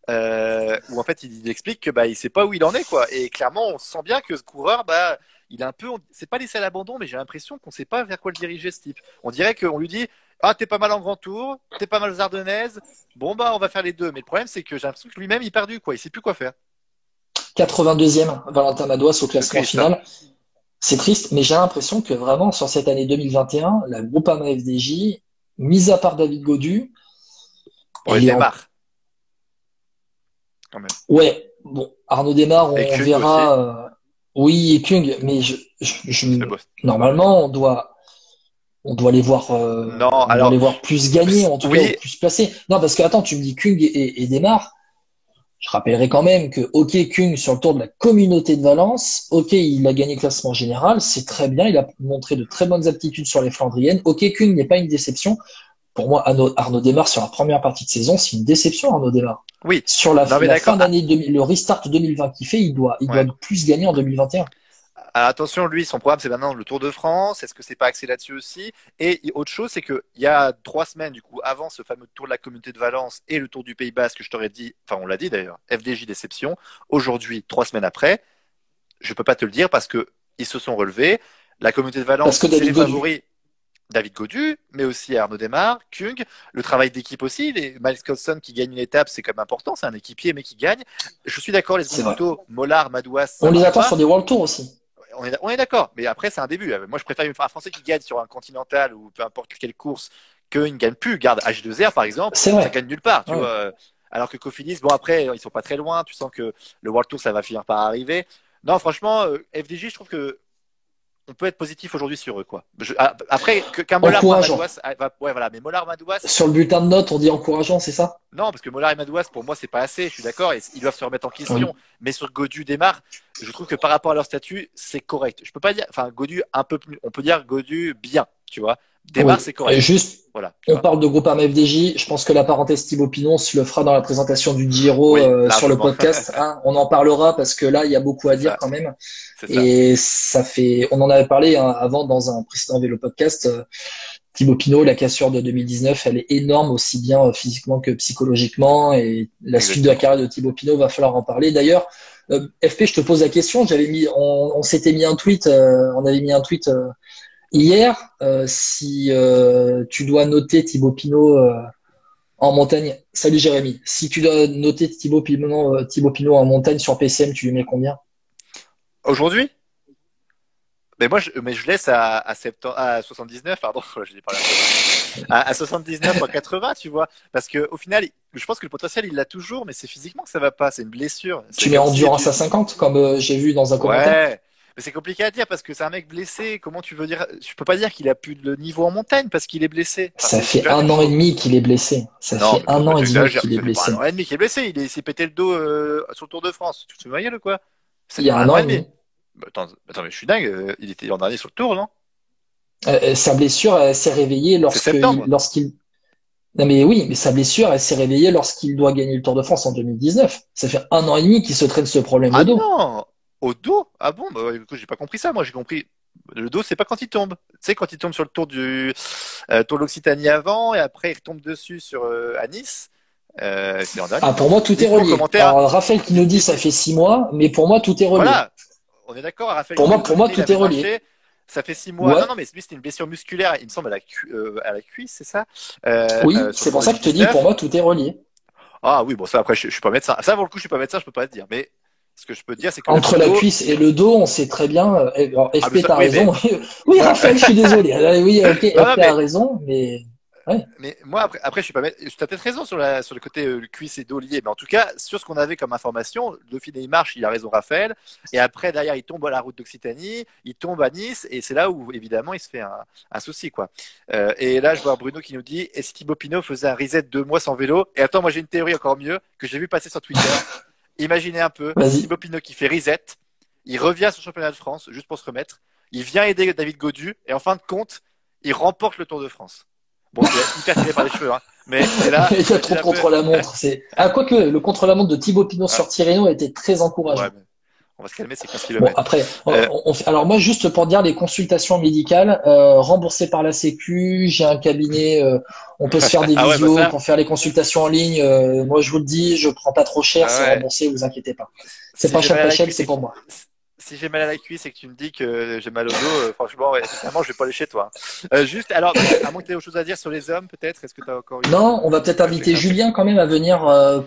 où en fait, il explique que, bah, il sait pas où il en est, quoi. Et clairement, on sent bien que ce coureur, bah, il est un peu, c'est pas laissé à l'abandon, mais j'ai l'impression qu'on sait pas vers quoi le diriger, ce type. On dirait qu'on lui dit, ah, t'es pas mal en grand tour, t'es pas mal aux Ardennaises. Bon, bah, on va faire les deux. Mais le problème, c'est que j'ai l'impression que lui-même, il est perdu, quoi. Il sait plus quoi faire. 82e, Valentin Madouas au C'est classement triste, hein. final. C'est triste, mais j'ai l'impression que vraiment, sur cette année 2021, la Groupama FDJ, mis à part David Gaudu, Ouais, elle est en... démarre, quand même. Ouais, bon, Arnaud Démarre, Et on Kung aussi. verra. Oui, et Kung, mais C'est beau. normalement, on doit les voir, Non, on doit alors, les voir plus gagner, en tout cas, ou oui, plus placés. Non, parce que, attends, tu me dis Kung et Démarre. Je rappellerai quand même que, ok, Kung sur le tour de la communauté de Valence, ok, il a gagné le classement général, c'est très bien, il a montré de très bonnes aptitudes sur les Flandriennes. Ok, Kung n'est pas une déception. Pour moi, Arnaud Démarre sur la première partie de saison, c'est une déception, Arnaud Démarre. oui. Sur la, Non, mais la d'accord. fin d'année, le restart 2020 qu'il fait, il doit Ouais. plus gagner en 2021. Alors, attention, lui, son programme, c'est maintenant le Tour de France. Est-ce que c'est pas axé là-dessus aussi? Et autre chose, c'est qu'il y a 3 semaines, du coup, avant ce fameux Tour de la Communauté de Valence et le Tour du Pays Basque, que je t'aurais dit, enfin, on l'a dit d'ailleurs, FDJ déception. Aujourd'hui, 3 semaines après, je peux pas te le dire parce que ils se sont relevés. La Communauté de Parce Valence, que c'est David les Godu. favoris. David Godu, mais aussi Arnaud Desmar, Kung, le travail d'équipe aussi. Les Miles Colson qui gagne une étape, c'est quand même important. C'est un équipier, mais qui gagne. Je suis d'accord, les secondes C'est vrai. couteaux, Mollard, Madouas, On ça les marche attend pas. sur des World Tours aussi. On est d'accord, mais après, c'est un début. Moi, je préfère un Français qui gagne sur un continental ou peu importe quelle course qu'il ne gagne plus. Garde H2R, par exemple, C'est ça vrai. gagne nulle part, tu Ouais. vois. Alors que Cofidis, bon, après, ils sont pas très loin. Tu sens que le World Tour, ça va finir par arriver. Non, franchement, FDJ, je trouve que on peut être positif aujourd'hui sur eux, quoi. Après, qu'un Mollard ou un Encourageant. Madouas, ouais, voilà, mais Mollard, Madouas, Sur le bulletin de notes, on dit encourageant, c'est ça? non, parce que Mollard et Madouas, pour moi, c'est pas assez, je suis d'accord, et ils doivent se remettre en question. Oui. Mais sur Godu, Desmar, je trouve que par rapport à leur statut, c'est correct. Je peux pas dire, enfin, Godu, un peu plus, on peut dire Godu bien, tu vois. Desmar, Oui. c'est Et correct. juste, Voilà, tu on vois. parle de Groupama FDJ. Je pense que la parenthèse Thibaut Pinot, on se le fera dans la présentation du Giro Oui, sur le largement. podcast, hein. On en parlera parce que là, il y a beaucoup à C'est dire ça, quand même. c'est ça. Et ça fait, on en avait parlé hein, avant dans un précédent vélo podcast. Thibaut Pinot, la cassure de 2019, elle est énorme aussi bien physiquement que psychologiquement. Et la suite de la Exactement. carrière de Thibaut Pinot, va falloir en parler. D'ailleurs, FP, je te pose la question. On s'était mis un tweet, on avait mis un tweet hier. Si tu dois noter Thibaut Pinot en montagne, salut Jérémy. Si tu dois noter Thibaut Pinot en montagne sur PCM, tu lui mets combien? Aujourd'hui? Mais je laisse à 70, à 79, pardon, je dis pas la même chose. À 79 ou à 80, tu vois. Parce que, au final, je pense que le potentiel, il l'a toujours, mais c'est physiquement que ça va pas. C'est une blessure. C'est Tu mets comme si endurance à 50, comme j'ai vu dans un commentaire. ouais. Mais c'est compliqué à dire parce que c'est un mec blessé. Comment tu veux dire? Je peux pas dire qu'il a plus le niveau en montagne parce qu'il est blessé. Enfin, Ça c'est fait plus la même un an et chose. demi qu'il est blessé. Ça Non, fait mais un bon, an et demi t'exagères. qu'il est Ça fait pas un blessé. an et demi qu'il est blessé. Il s'est pété le dos sur le Tour de France. Tu te moyen ou quoi? Ça Il fait y a pas un un an an et et demi. demi. Bah, attends, mais je suis dingue. Il était l'an dernier sur le Tour, non? Sa blessure, elle s'est réveillée C'est septembre. lorsqu'il. Non mais oui, mais sa blessure, elle s'est réveillée lorsqu'il doit gagner le Tour de France en 2019. Ça fait un an et demi qu'il se traîne ce problème au Ah dos. non! Au dos? Ah bon? Bah, du coup, j'ai pas compris ça. Moi, j'ai compris. Le dos, c'est pas quand il tombe. Tu sais, quand il tombe sur le Tour de l'Occitanie avant, et après, il retombe dessus à Nice. C'est l'an dernier, Ah, pour non? moi, tout est Dites-moi en relié. commentaire. Alors, Raphaël qui nous dit ça Dites, fait 6 mois, mais pour moi, tout est relié. voilà. On est d'accord, Raphaël Pour qui dit moi, au pour moi, Dauphiné, il tout est avait relié. marché. Ça fait 6 mois. Non, Ouais, non, mais lui, c'était une blessure musculaire, il me semble, à la cuisse, c'est ça? oui, Sur le c'est Tour pour ça que je te dis, pour 2019. moi, tout est relié. Ah oui, bon, ça, après, je suis pas médecin. Ça, pour le coup, je suis pas médecin, je peux pas te dire. Mais ce que je peux te dire, c'est que le Entre la dos, cuisse et le dos, on sait très bien. Alors, ah, mais FP, ça, t'as oui, mais raison. Oui, moi, Raphaël, je suis désolé. Oui, ok, non, non, FP a raison, mais ouais, moi après, je suis pas tu as peut-être raison sur le côté cuisse et dos lié, mais en tout cas, sur ce qu'on avait comme information, le Dauphiné, il marche, il a raison, Raphaël, et après, derrière, il tombe à la route d'Occitanie, il tombe à Nice, et c'est là où, évidemment, il se fait un souci, quoi. Et là, je vois Bruno qui nous dit, et si Thibaut Pinot faisait un reset 2 mois sans vélo? Et attends, moi, j'ai une théorie encore mieux, que j'ai vu passer sur Twitter. Imaginez un peu, vas-y. Thibaut Pinot qui fait reset, il revient sur le championnat de France, juste pour se remettre, il vient aider David Gaudu, et en fin de compte, il remporte le Tour de France. Bon, c'est hyper tiré par les cheveux, hein. Mais là, Il y a trop de contre-la-montre. Quoique, le contre-la-montre de Thibaut Pinot ah, sur Tirreno a été très ouais, encourageant. mais on va se calmer, c'est 15 Bon, km. après, Euh, alors moi, juste pour dire les consultations médicales, remboursées par la Sécu, j'ai un cabinet, on peut se faire des ah ouais, bah visios ça, pour faire les consultations en ligne. Moi, je vous le dis, je prends pas trop cher, ah c'est ouais. remboursé, vous inquiétez pas. C'est Si pas j'ai mal Chef à la HL, cuisse c'est et que pour moi. si j'ai mal à la cuisse et que tu me dis que j'ai mal au dos, franchement, ouais, évidemment, je vais pas aller chez toi. Juste, alors, à moins que tu aies autre chose à dire sur les hommes, peut-être, est-ce que tu as encore Non, on va peut-être je sais que inviter c'est un truc. Julien quand même à venir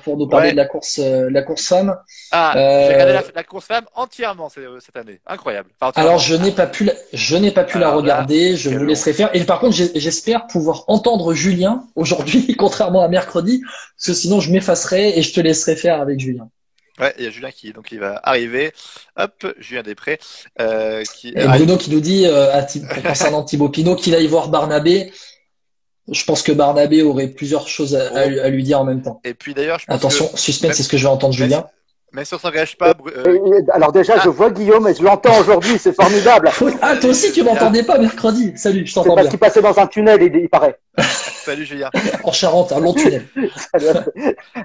pour nous parler Ouais. de la course femme. Ah, j'ai regardé Euh, la course femme entièrement cette année. Incroyable. Enfin, alors entièrement. je n'ai pas pu la Alors là, regarder. Je quelle vous laisserai honte. faire. Et par contre, j'espère pouvoir entendre Julien aujourd'hui, contrairement à mercredi, parce que sinon je m'effacerai et je te laisserai faire avec Julien. Ouais, il y a Julien donc il va arriver. Hop, Julien Després, qui, Et Bruno qui nous dit concernant Thibaut Pinot qu'il aille voir Barnabé. Je pense que Barnabé aurait plusieurs choses oh. à lui dire en même temps. Et puis d'ailleurs, je pense que Attention, suspense, même, c'est ce que je vais entendre même, si Julien. même si on s'engage pas, Alors déjà, je ah, vois Guillaume et je l'entends aujourd'hui, c'est formidable. Ah, toi aussi, salut tu Julien. m'entendais pas mercredi. Salut, je C'est t'entends parce bien. qu'il passait dans un tunnel, il paraît. Salut Julien. En Charente, un long tunnel.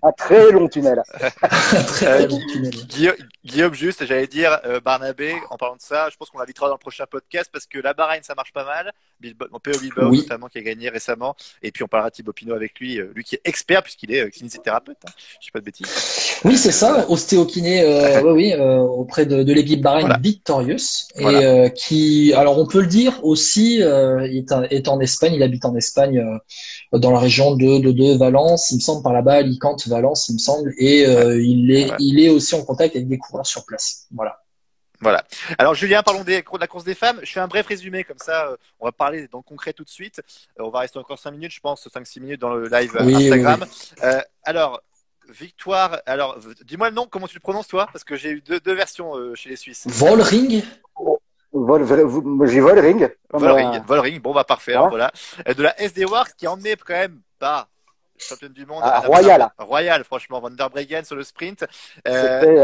Un très long tunnel. Un très Euh, très long Gu- tunnel. Guillaume, juste, j'allais dire Barnabé, en parlant de ça, je pense qu'on l'invitera dans le prochain podcast parce que la Bahreïn, ça marche pas mal. Péo Bilbao, Oui. notamment, qui a gagné récemment. Et puis, on parlera de Thibaut Pinot avec lui, lui qui est expert puisqu'il est kinésithérapeute. Hein. Je dis pas de bêtises. Oui, c'est ça, Voilà. ostéokiné, auprès de l'équipe Bahreïn Voilà. Victorious, et Voilà. qui, alors on peut le dire aussi, est en Espagne, il habite en Espagne, dans la région de Valence, il me semble, par là-bas, Alicante, Valence, il me semble, et Ouais. Ouais. il est aussi en contact avec des coureurs sur place. Voilà. Voilà. Alors Julien, parlons de la course des femmes. Je fais un bref résumé comme ça. On va parler dans le concret tout de suite. On va rester encore 5 minutes, je pense, 5-6 minutes dans le live Oui, Instagram. oui. Alors, victoire. Alors, dis-moi le nom, comment tu le prononces toi? Parce que j'ai eu deux versions chez les Suisses. Volring, J'ai Volring. Volring. Bon, bah parfait. Ouais. Alors, voilà. De la SD Works qui emmenait quand même pas championne du monde. Royal. Royal, franchement. Van der Breggen sur le sprint. C'était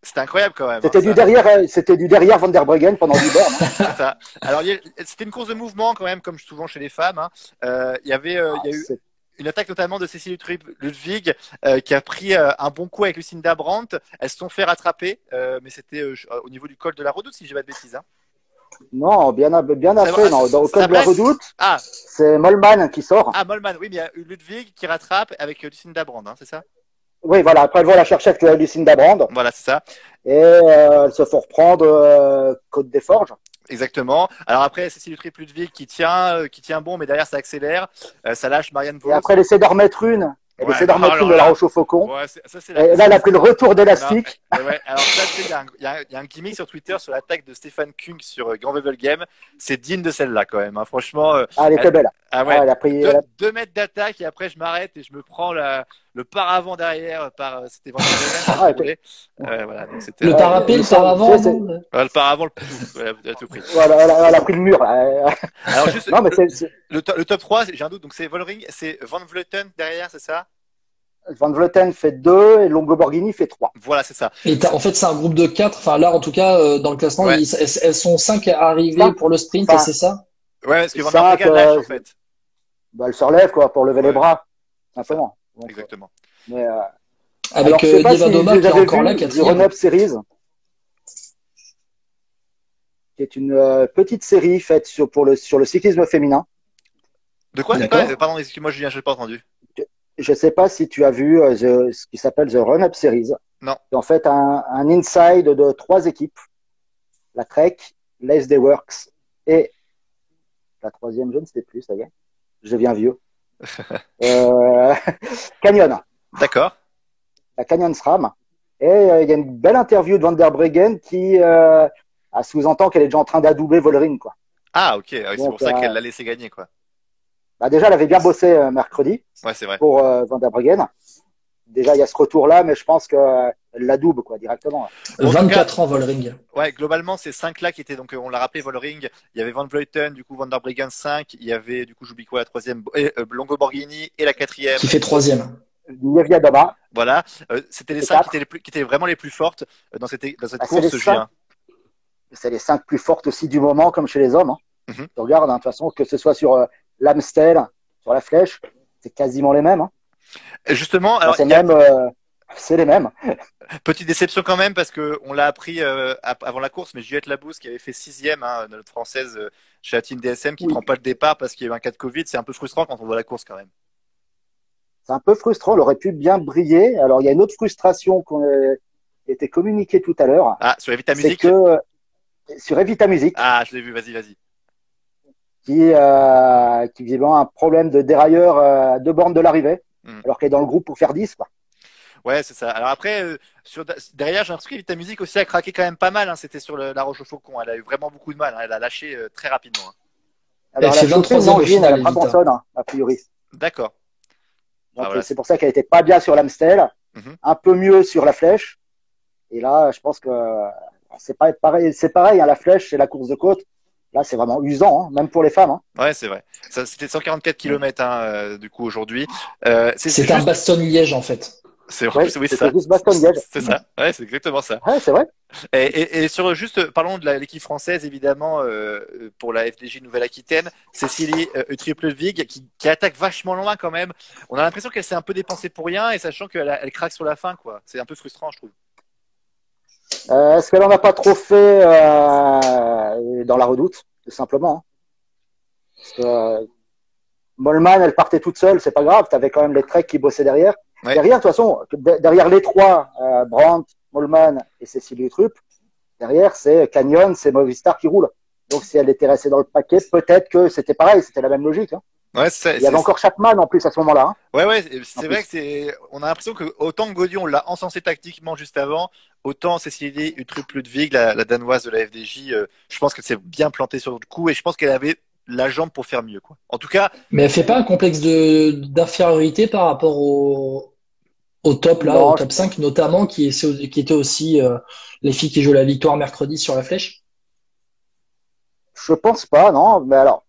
C'était incroyable quand même. c'était du derrière Van der Breggen pendant 10 bornes. C'est ça. Alors, c'était une course de mouvement quand même, comme souvent chez les femmes. Hein. Il y a eu une attaque notamment de Cécile Ludwig qui a pris un bon coup avec Lucinda Brandt. Elles se sont fait rattraper, mais c'était au niveau du col de la Redoute, si j'ai pas de bêtises. Hein. Non, bien après, non. Au col de la Redoute, Ah, c'est Mollman qui sort. ah, Mollman, oui, mais il y a eu Ludwig qui rattrape avec Lucinda Brandt, hein, c'est ça? Oui, voilà. Après, elle va la chercher avec Lucinda Brand. Voilà, c'est ça. Et elle se fait reprendre Côte des Forges. Exactement. Alors après, Cécile Ludwig qui tient bon, mais derrière ça accélère. Ça lâche Marianne Vos. Et après, elle essaie d'en remettre une. Elle essaie d'en remettre une de la Roche au Faucon. Ouais, ça, c'est Et là, elle a pris le retour d'élastique. Ouais. Alors ça, il y a un gimmick sur Twitter sur l'attaque de Stefan Kung sur Grand Vevel Game. C'est digne de celle-là quand même. Hein. Franchement. Elle était belle. Ah ouais. Elle a pris 2 mètres d'attaque et après je m'arrête et je me prends le paravent derrière par c'était vraiment voilà, donc c'était le parapet, le paravent, le paravent, elle a tout pris. Voilà, elle a pris le mur. Là. Alors juste non, mais le top 3, j'ai un doute, donc c'est Vollering, c'est Van Vleuten derrière, c'est ça? Van Vleuten fait 2 et Longo Borghini fait 3. Voilà, c'est ça. Et en fait, c'est un groupe de 4. Enfin, là, en tout cas, dans le classement, Ouais. elles sont 5 à arriver pour le sprint, c'est ça? Ouais, parce que Van der Breggen lâche, en fait. Bah, elle se relève, quoi, pour lever les bras. Simplement. Donc, exactement. Mais, avec Dieva Doma qui est encore là, The quatrième. Run-Up Series, qui est une petite série faite sur le cyclisme féminin. De quoi? Pardon, excuse-moi, Julien, je l'ai pas entendu. Je sais pas si tu as vu ce qui s'appelle The Run-Up Series. Non. C'est en fait un inside de 3 équipes. La Trek, l'SD Works et la troisième, je ne sais plus, ça y est. Je deviens vieux. Canyon. D'accord. La Canyon SRAM. Et il y a une belle interview de Van der Breggen qui sous-entend qu'elle est déjà en train d'adouber Vollering, quoi. Ah, ok. C'est pour ça qu'elle l'a laissé gagner, quoi. Bah déjà, elle avait bien bossé mercredi. Ouais, c'est vrai. Pour Van der Breggen. Déjà, il y a ce retour-là, mais je pense qu'elle la double, quoi, directement. 24 ans, Vollering. Ouais, globalement, ces 5-là qui étaient, donc, on l'a rappelé, Vollering, il y avait Van Vleuten, du coup, Van der Breggen 5, il y avait, du coup, j'oublie quoi, la troisième, Longo Borghini, et la quatrième. Qui fait troisième. Dieva Doma. Voilà. C'était les 5 qui étaient vraiment les plus fortes dans cette course, Julien. C'est les 5 plus fortes aussi du moment, comme chez les hommes. Hein. Mm-hmm. Tu regardes, hein, de toute façon, que ce soit sur l'Amstel, sur la flèche, c'est quasiment les mêmes. Hein. Et justement, alors C'est il y a même, c'est les mêmes. petite déception quand même parce que on l'a appris avant la course, mais Juliette Labousse qui avait fait sixième, hein, notre française chez la Team DSM, qui Oui. prend pas le départ parce qu'il y a eu un cas de Covid, c'est un peu frustrant quand on voit la course quand même. C'est un peu frustrant. Elle aurait pu bien briller. Alors, il y a une autre frustration qui a été communiquée tout à l'heure. Ah, sur Evita C'est Music. que sur Evita Music, Ah, je l'ai vu, vas-y. qui visiblement a un problème de dérailleur à 2 bornes de l'arrivée, alors qu'elle est dans le groupe pour faire 10. Quoi. Ouais, c'est ça. Alors après, derrière, j'ai l'impression qu'Evita Music aussi a craqué quand même pas mal. Hein. C'était sur la Roche au Faucon. Elle a eu vraiment beaucoup de mal. Hein. Elle a lâché très rapidement. Hein. Alors, Elle elle a fait chopé une 23e au angine à final, la Evita. Brabançonne, a priori. D'accord. Donc, Ah, voilà. c'est pour ça qu'elle était pas bien sur l'Amstel, un peu mieux sur la flèche. Et là, je pense que c'est pareil. C'est pareil, hein, la flèche, c'est la course de côte. Là, c'est vraiment usant, hein, même pour les femmes. Hein. Ouais, c'est vrai. Ça, c'était 144 km du coup aujourd'hui. C'est un Bastogne-Liège en fait. C'est Ouais, oui, c'est c'était ça. juste Bastogne-Liège. C'est ça. Ouais, c'est exactement ça. Ouais, c'est vrai. Et sur juste, parlons de l'équipe française évidemment pour la FDJ Nouvelle-Aquitaine, Cécilie Utrieu-Plevig qui attaque vachement loin quand même. On a l'impression qu'elle s'est un peu dépensée pour rien et sachant elle craque sur la fin quoi. C'est un peu frustrant je trouve. Est-ce qu'elle en a pas trop fait dans la Redoute, tout simplement. Hein. Parce que Mollman, elle partait toute seule, c'est pas grave. T'avais quand même les Trek qui bossaient derrière. Ouais. Derrière, de toute façon, derrière les trois, Brandt, Mollman et Cécilie Trupp, derrière, c'est Canyon, c'est Movistar qui roule. Donc, si elle était restée dans le paquet, peut-être que c'était pareil, c'était la même logique. Hein. Ouais, c'est Il y avait encore Chapman en plus à ce moment-là. Hein. Ouais, c'est vrai que on a l'impression que autant que Gaudion on l'a encensé tactiquement juste avant, autant Cécilie Uttrup-Ludwig, la danoise de la FDJ, je pense qu'elle s'est bien plantée sur le coup et je pense qu'elle avait la jambe pour faire mieux, quoi. En tout cas. Mais elle fait pas un complexe d'infériorité par rapport au top, là, Non, au top 5, notamment, qui étaient aussi les filles qui jouent la victoire mercredi sur la flèche? Je pense pas, non. Mais alors,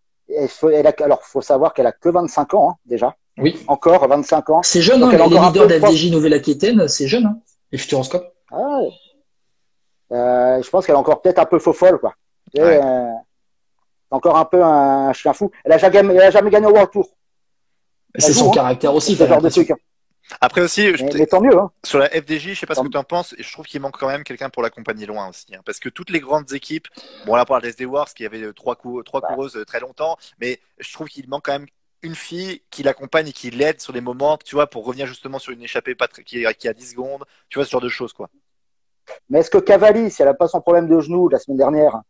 faut savoir qu'elle a que 25 ans, hein, déjà. Oui. Encore 25 ans. C'est jeune, hein, les leaders de la FDJ Nouvelle-Aquitaine, c'est jeune, hein, les Futuroscopes. Ah, je pense qu'elle est encore peut-être un peu faux folle, quoi. Ouais. Encore un peu un chien fou. Elle a jamais gagné au World Tour. C'est son caractère aussi, ce genre de truc. Après aussi, mais tant mieux. Hein. Sur la FDJ, je sais pas ce que tu en penses, je trouve qu'il manque quand même quelqu'un pour l'accompagner loin aussi. Hein, parce que toutes les grandes équipes, bon là pour la SD Wars, qui avait trois coureuses très longtemps, mais je trouve qu'il manque quand même une fille qui l'accompagne et qui l'aide sur les moments, tu vois, pour revenir justement sur une échappée qui a 10 secondes, tu vois, ce genre de choses, quoi. Mais est-ce que Cavalli, si elle n'a pas son problème de genou la semaine dernière,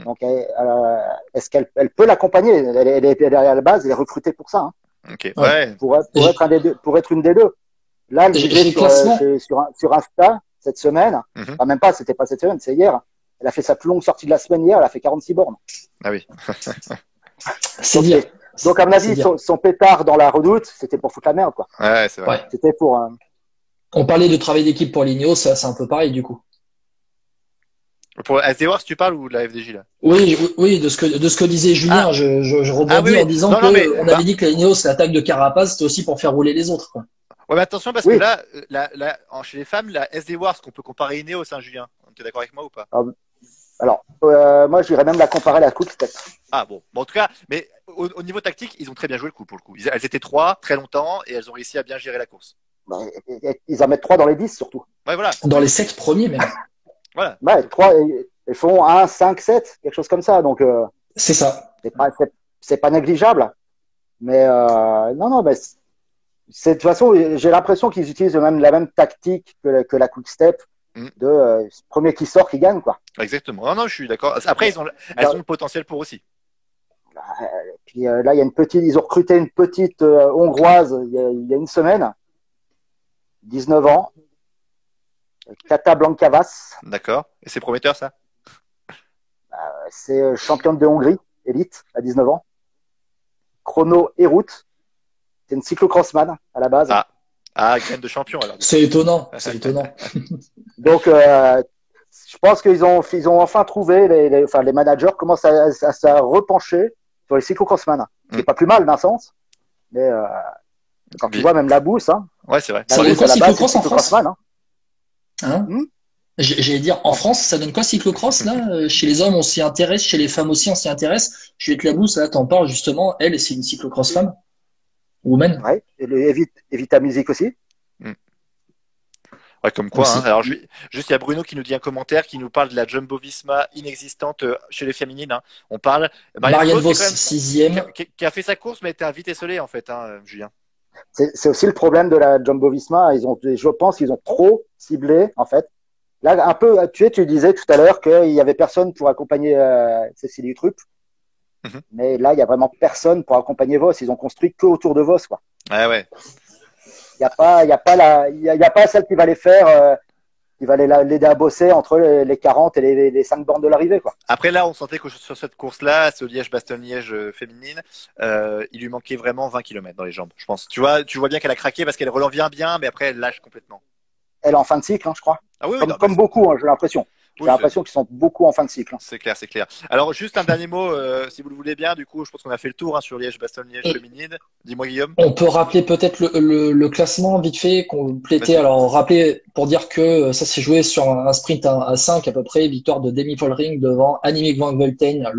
donc est-ce qu'elle peut l'accompagner? Elle est à la base, elle est recrutée pour ça. Hein. Okay. Ouais. Pour être une des deux. Là, elle est sur Insta cette semaine. Enfin, même pas, c'était pas cette semaine, c'est hier. Elle a fait sa plus longue sortie de la semaine hier, elle a fait 46 bornes. Ah oui. C'est dire. Donc, à mon avis, son pétard dans la Redoute, c'était pour foutre la merde, quoi. Ouais, c'est vrai. Ouais. C'était pour. On parlait de travail d'équipe pour l'Ineos, ça, c'est un peu pareil, du coup. Pour SD Wars, tu parles ou de la FDJ, là? Oui, de ce que disait Julien, je rebondis en disant on avait dit que la Ineos, l'attaque de Carapaz, c'était aussi pour faire rouler les autres, quoi. Ouais, mais attention, parce que là, chez les femmes, la SD Wars, qu'on peut comparer à Ineos, hein, Julien. Tu es d'accord avec moi ou pas? Alors, moi, je dirais même la comparer à la Quick Step. Ah bon, en tout cas, mais au niveau tactique, ils ont très bien joué le coup, pour le coup. Elles étaient 3 très longtemps et elles ont réussi à bien gérer la course. Ils en mettent 3 dans les 10, surtout. Ouais, voilà. Dans les 7 premiers, même. Voilà. Ouais, 3, ils font 1, 5, 7, quelque chose comme ça. Donc, c'est ça. C'est pas négligeable. Mais, non, mais de toute façon, j'ai l'impression qu'ils utilisent même la même tactique que la Quick Step. De premier qui sort qui gagne, quoi. Exactement. Non, je suis d'accord. Après, elles ont le potentiel pour aussi. Puis là, ils ont recruté une petite hongroise il y a une semaine, 19 ans, Kata Blankavas. D'accord. Et c'est prometteur, ça? C'est championne de Hongrie, élite, à 19 ans. Chrono et route. C'est une cyclocrossman à la base. Graine de champion, alors. C'est étonnant. Donc, je pense qu'ils ont enfin trouvé, les managers commencent à se repencher sur les cyclocrossman. C'est pas plus mal d'un sens, mais quand tu vois même la bourse, hein. Ouais, c'est vrai. Ça donne quoi cyclocross en France? J'allais dire, en France, ça donne quoi cyclocross, là? Chez les hommes, on s'y intéresse, chez les femmes aussi, on s'y intéresse. Juliette Labousse, là, t'en parles justement, elle, c'est une cyclocross femme. women. Ouais. Et Vita Music aussi. Ouais, comme quoi. Aussi. Hein. Alors, juste, il y a Bruno qui nous dit un commentaire qui nous parle de la Jumbo-Visma inexistante chez les féminines. Hein. On parle. Marianne Vos, qui, sixième. qui a fait sa course, mais était vite esselée, en fait, hein, Julien. C'est aussi le problème de la Jumbo-Visma. Je pense qu'ils ont trop ciblé, en fait. Là, un peu, tu disais tout à l'heure qu'il y avait personne pour accompagner Cécile Utrup. Mais là, il y a vraiment personne pour accompagner Vos. Ils ont construit que autour de Vos, quoi. Ouais. Il y a pas celle qui va les faire, qui va l'aider à bosser entre les 40 et les 5 bornes de l'arrivée, quoi. Après, là, on sentait que sur cette course-là, ce Liège-Bastogne-Liège féminine, il lui manquait vraiment 20 km dans les jambes, je pense. Tu vois bien qu'elle a craqué parce qu'elle revient bien, mais après, elle lâche complètement. Elle est en fin de cycle, hein, je crois. Ah oui, comme beaucoup, hein, j'ai l'impression. J'ai l'impression qu'ils sont beaucoup en fin de cycle. Hein. C'est clair. Alors, juste un dernier mot, si vous le voulez bien, du coup, je pense qu'on a fait le tour sur Liège-Bastogne-Liège féminine. Dis-moi, Guillaume. On peut rappeler peut-être le classement vite fait, complété. Alors, rappeler pour dire que ça s'est joué sur un sprint à 5 à peu près, victoire de Demi Vollering devant Annemiek van Vleuten,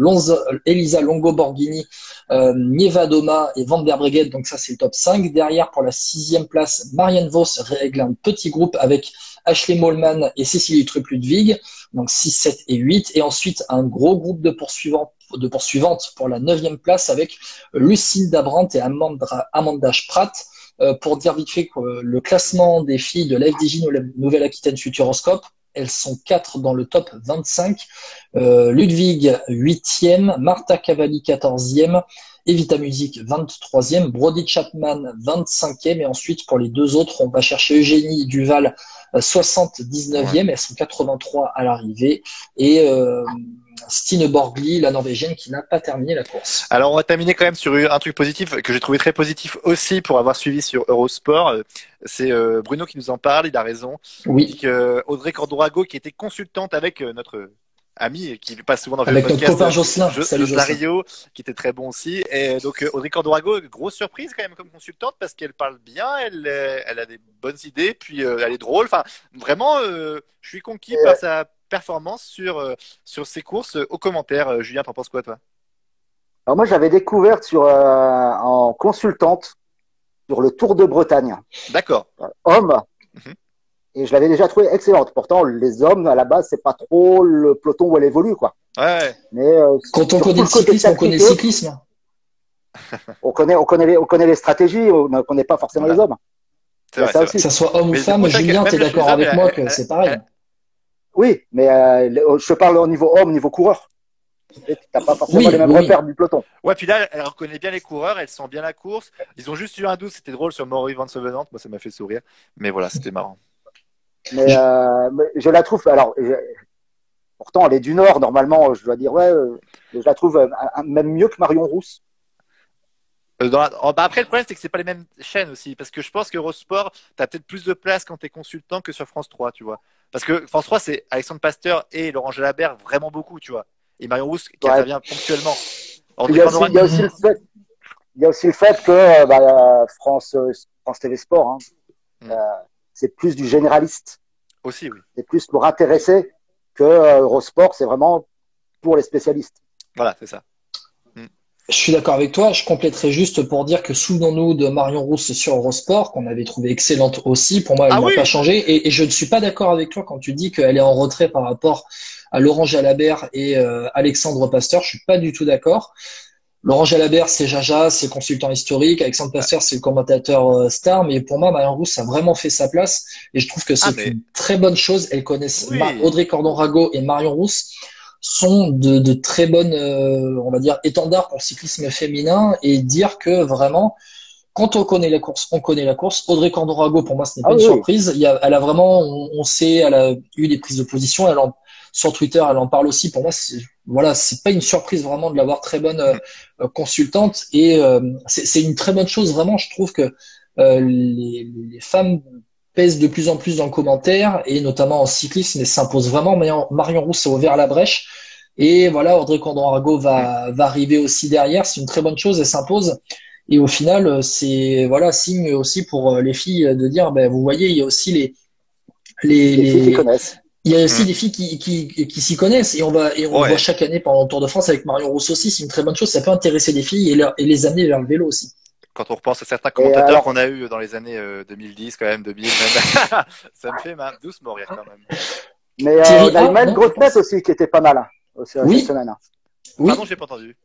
Elisa Longo-Borghini, Nieva Doma et Van der Breggen. Donc ça, c'est le top 5. Derrière, pour la 6e place, Marianne Vos règle un petit groupe avec Ashley Mollman et Cécilie Trupp-Ludwig, donc 6, 7 et 8. Et ensuite, un gros groupe de poursuivantes pour la 9e place avec Lucinda Brandt et Amanda Spratt. Pour dire vite fait que le classement des filles de la FDJ Nouvelle-Aquitaine Futuroscope, elles sont 4 dans le top 25. Ludwig, 8e, Marta Cavalli, 14e, Evita Music, 23e, Brody Chapman, 25e. Et ensuite, pour les deux autres, on va chercher Eugénie Duval, 79e. Elles sont 83 à l'arrivée. Et Stine Borgli, la Norvégienne, qui n'a pas terminé la course. Alors, on va terminer quand même sur un truc positif que j'ai trouvé très positif aussi pour avoir suivi sur Eurosport. C'est Bruno qui nous en parle, il a raison. Oui. Il dit que Audrey Cordorago, qui était consultante avec notre ami qui passe souvent dans avec le podcast, notre copain Jocelyn, Jocelyn Rio, qui était très bon aussi. Et donc Audrey Cordorago, grosse surprise quand même comme consultante parce qu'elle parle bien, elle a des bonnes idées, puis elle est drôle. Enfin, vraiment, je suis conquis par sa performance sur ses courses. Aux commentaires, Julien, t'en penses quoi toi? Alors moi, j'avais découvert en consultante sur le Tour de Bretagne. D'accord. Homme. Et je l'avais déjà trouvé excellente. Pourtant, les hommes, à la base, c'est pas trop le peloton où elle évolue, quoi. Ouais. Mais quand on connaît le cyclisme, on connaît le cyclisme. On connaît les stratégies, on ne connaît pas forcément les hommes. C'est vrai, que ça soit homme ou femme, Julien, t'es d'accord avec moi que c'est pareil. Oui, mais je parle au niveau homme, au niveau coureur. T'as pas forcément les mêmes repères du peloton. Ouais, puis là, elle reconnaît bien les coureurs, elle sent bien la course. Ils ont juste eu un doute, c'était drôle sur Maury Van Sevenant. Moi, ça m'a fait sourire. Mais voilà, c'était marrant. Mais je la trouve. Alors, pourtant, elle est du Nord, normalement, je dois dire, je la trouve même mieux que Marion Rousse. Après, le problème, c'est que c'est pas les mêmes chaînes aussi. Parce que je pense que Eurosport, t'as peut-être plus de place quand t'es consultant que sur France 3, tu vois. Parce que France 3, c'est Alexandre Pasteur et Laurent Jalabert vraiment beaucoup, tu vois. Et Marion Rousse qui intervient ponctuellement. Il y a aussi le fait que France TV Sport, c'est plus du généraliste. Aussi, oui. C'est plus pour intéresser que Eurosport, c'est vraiment pour les spécialistes. Voilà, c'est ça. Je suis d'accord avec toi. Je compléterai juste pour dire que souvenons-nous de Marion Rousse sur Eurosport, qu'on avait trouvé excellente aussi. Pour moi, elle n'a pas changé. Et je ne suis pas d'accord avec toi quand tu dis qu'elle est en retrait par rapport à Laurent Jalabert et Alexandre Pasteur. Je suis pas du tout d'accord. Laurent Jalabert, c'est Jaja, c'est le consultant historique. Alexandre Pasteur, c'est le commentateur star. Mais pour moi, Marion Rousse a vraiment fait sa place. Et je trouve que c'est une très bonne chose. Elles connaissent Audrey Cordon-Rago et Marion Rousse sont de très bonnes, on va dire, étendards pour le cyclisme féminin, et dire que vraiment, quand on connaît la course, on connaît la course. Audrey Cordon-Rago, pour moi, ce n'est pas une surprise. Elle a vraiment, on sait, elle a eu des prises de position. Sur Twitter, elle en parle aussi. Pour moi, c'est pas une surprise vraiment de l'avoir très bonne consultante, et c'est une très bonne chose vraiment. Je trouve que les femmes pèse de plus en plus dans le commentaire, et notamment en cyclisme, et s'impose vraiment. Marion Rousse a ouvert la brèche, et voilà, Audrey Cordon-Rago va arriver aussi derrière. C'est une très bonne chose, elle s'impose, et au final, c'est signe aussi pour les filles de dire, vous voyez, il y a aussi les filles qui connaissent. Il y a aussi des filles qui s'y connaissent, et on voit chaque année pendant le Tour de France avec Marion Rousse aussi. C'est une très bonne chose, ça peut intéresser des filles et les amener vers le vélo aussi. Quand on repense à certains Et commentateurs alors, qu'on a eu dans les années 2010, quand même, 2000 même, ça me fait doucement rire quand même. mais Thierry, on a eu Maël non, Grosse-Tête aussi qui était pas mal aussi, cette oui, semaine. oui. Pardon, j'ai pas entendu.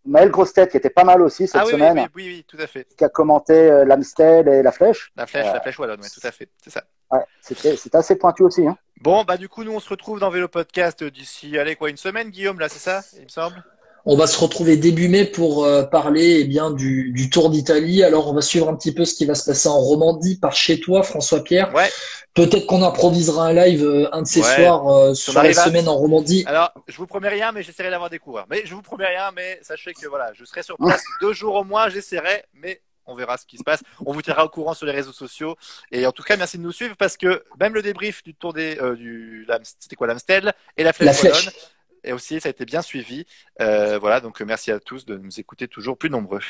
Maël Grosse-Tête qui était pas mal aussi cette Ah oui, semaine, oui, tout à fait. qui a commenté l'Amstel et la Flèche. La flèche wallonne, ouais, tout à fait, c'est ça. Ouais, c'était assez pointu aussi. Hein. Bon, bah du coup, nous on se retrouve dans Vélo Podcast d'ici, allez quoi, une semaine, Guillaume, là, c'est ça, il me semble. On va se retrouver début mai pour parler eh bien du Tour d'Italie. Alors on va suivre un petit peu ce qui va se passer en Romandie par chez toi, François-Pierre. Ouais, Peut-être qu'on improvisera un live un de ces ouais. soirs Si on sur la arrive à... semaine en Romandie. Alors, je vous promets rien, mais j'essaierai d'avoir des coureurs. Mais je vous promets rien, mais sachez que voilà, je serai sur place 2 jours au moins, j'essaierai, mais on verra ce qui se passe. On vous tiendra au courant sur les réseaux sociaux. Et en tout cas, merci de nous suivre parce que même le débrief du Tour c'était quoi, l'Amstel et la Flèche Wallonne. Et aussi, ça a été bien suivi. Voilà, donc merci à tous de nous écouter toujours plus nombreux.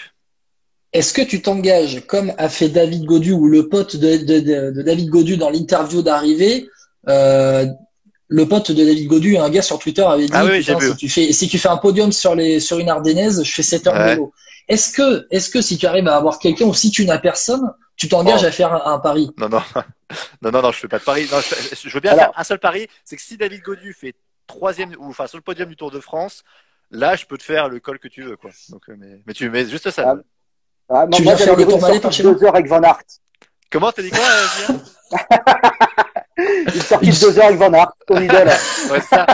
Est-ce que tu t'engages, comme a fait David Gaudu ou le pote de David Gaudu dans l'interview d'arrivée, le pote de David Gaudu, un gars sur Twitter avait dit, Ah oui, putain, si tu fais un podium sur une Ardennaise, je fais 7 heures de vélo. Est-ce que si tu arrives à avoir quelqu'un ou si tu n'as personne, tu t'engages à faire un pari? Non, je fais pas de pari. Non, je veux bien faire un seul pari, c'est que si David Gaudu fait troisième, ou enfin sur le podium du Tour de France, là je peux te faire le col que tu veux, quoi. Donc, mais tu mets juste ça. Tu viens faire le Tour Malais par chez moi? 2 heures avec Van Aert. Comment t'as dit quoi, Julien? Une sortie de 2 heures avec Van Aert, ton idole. Ouais, c'est ça.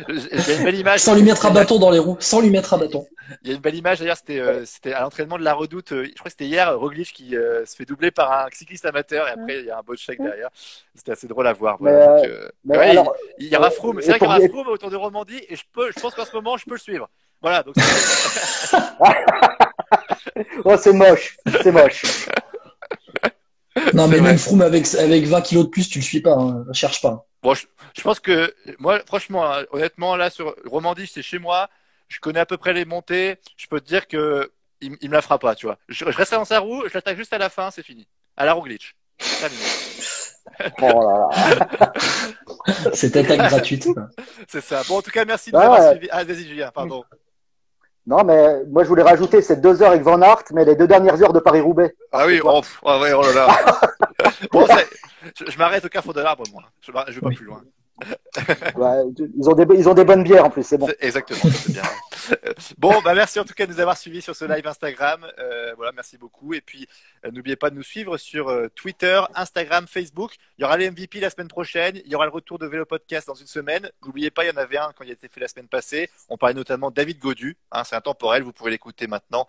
J'ai une belle image. Sans lui mettre un bâton dans les roues. Sans lui mettre un bâton. Il y a une belle image, d'ailleurs, c'était à l'entraînement de la Redoute, je crois que c'était hier, Roglic qui se fait doubler par un cycliste amateur et après il y a un beau check derrière. C'était assez drôle à voir. Voilà. Alors, il y aura Froome, c'est vrai qu'il y aura Froome autour de Romandie et je pense qu'en ce moment je peux le suivre. Voilà, donc oh, c'est moche, c'est moche. Non, mais même Froome avec 20 kilos de plus, tu le suis pas, hein. Cherche pas. Bon, je pense que moi, franchement, honnêtement, là sur Romandie, c'est chez moi. Je connais à peu près les montées. Je peux te dire que il me la fera pas, tu vois. Je resterai dans sa roue, je l'attaque juste à la fin, c'est fini. À la Roglic. Oh là là. Cette attaque gratuite. C'est ça. Bon, en tout cas, merci de nous avoir suivis. Ah, vas-y, Julien, pardon. Non, mais moi je voulais rajouter ces 2 heures avec Van Aert, mais les 2 dernières heures de Paris-Roubaix. Ah oui, oh là là. Bon, je m'arrête au Carrefour de l'Arbre, moi. Je vais pas plus loin. Ouais, ils ont des bonnes bières en plus, c'est bon. Exactement, c'est bien. Bon, bah merci en tout cas de nous avoir suivis sur ce live Instagram. Voilà, merci beaucoup. Et puis, n'oubliez pas de nous suivre sur Twitter, Instagram, Facebook. Il y aura les MVP la semaine prochaine. Il y aura le retour de Vélo Podcast dans une semaine. N'oubliez pas, il y en avait un quand il a été fait la semaine passée. On parlait notamment de David Gaudu. Hein, c'est intemporel, vous pouvez l'écouter maintenant.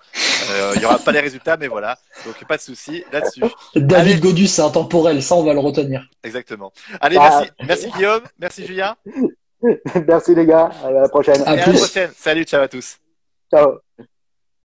Il n'y aura pas les résultats, mais voilà. Donc, pas de souci là-dessus. David Gaudu, c'est intemporel. Ça, on va le retenir. Exactement. Allez, merci. Merci Guillaume. Merci Julien. Merci les gars. À la prochaine. À la prochaine. Salut, ciao à tous. Ciao.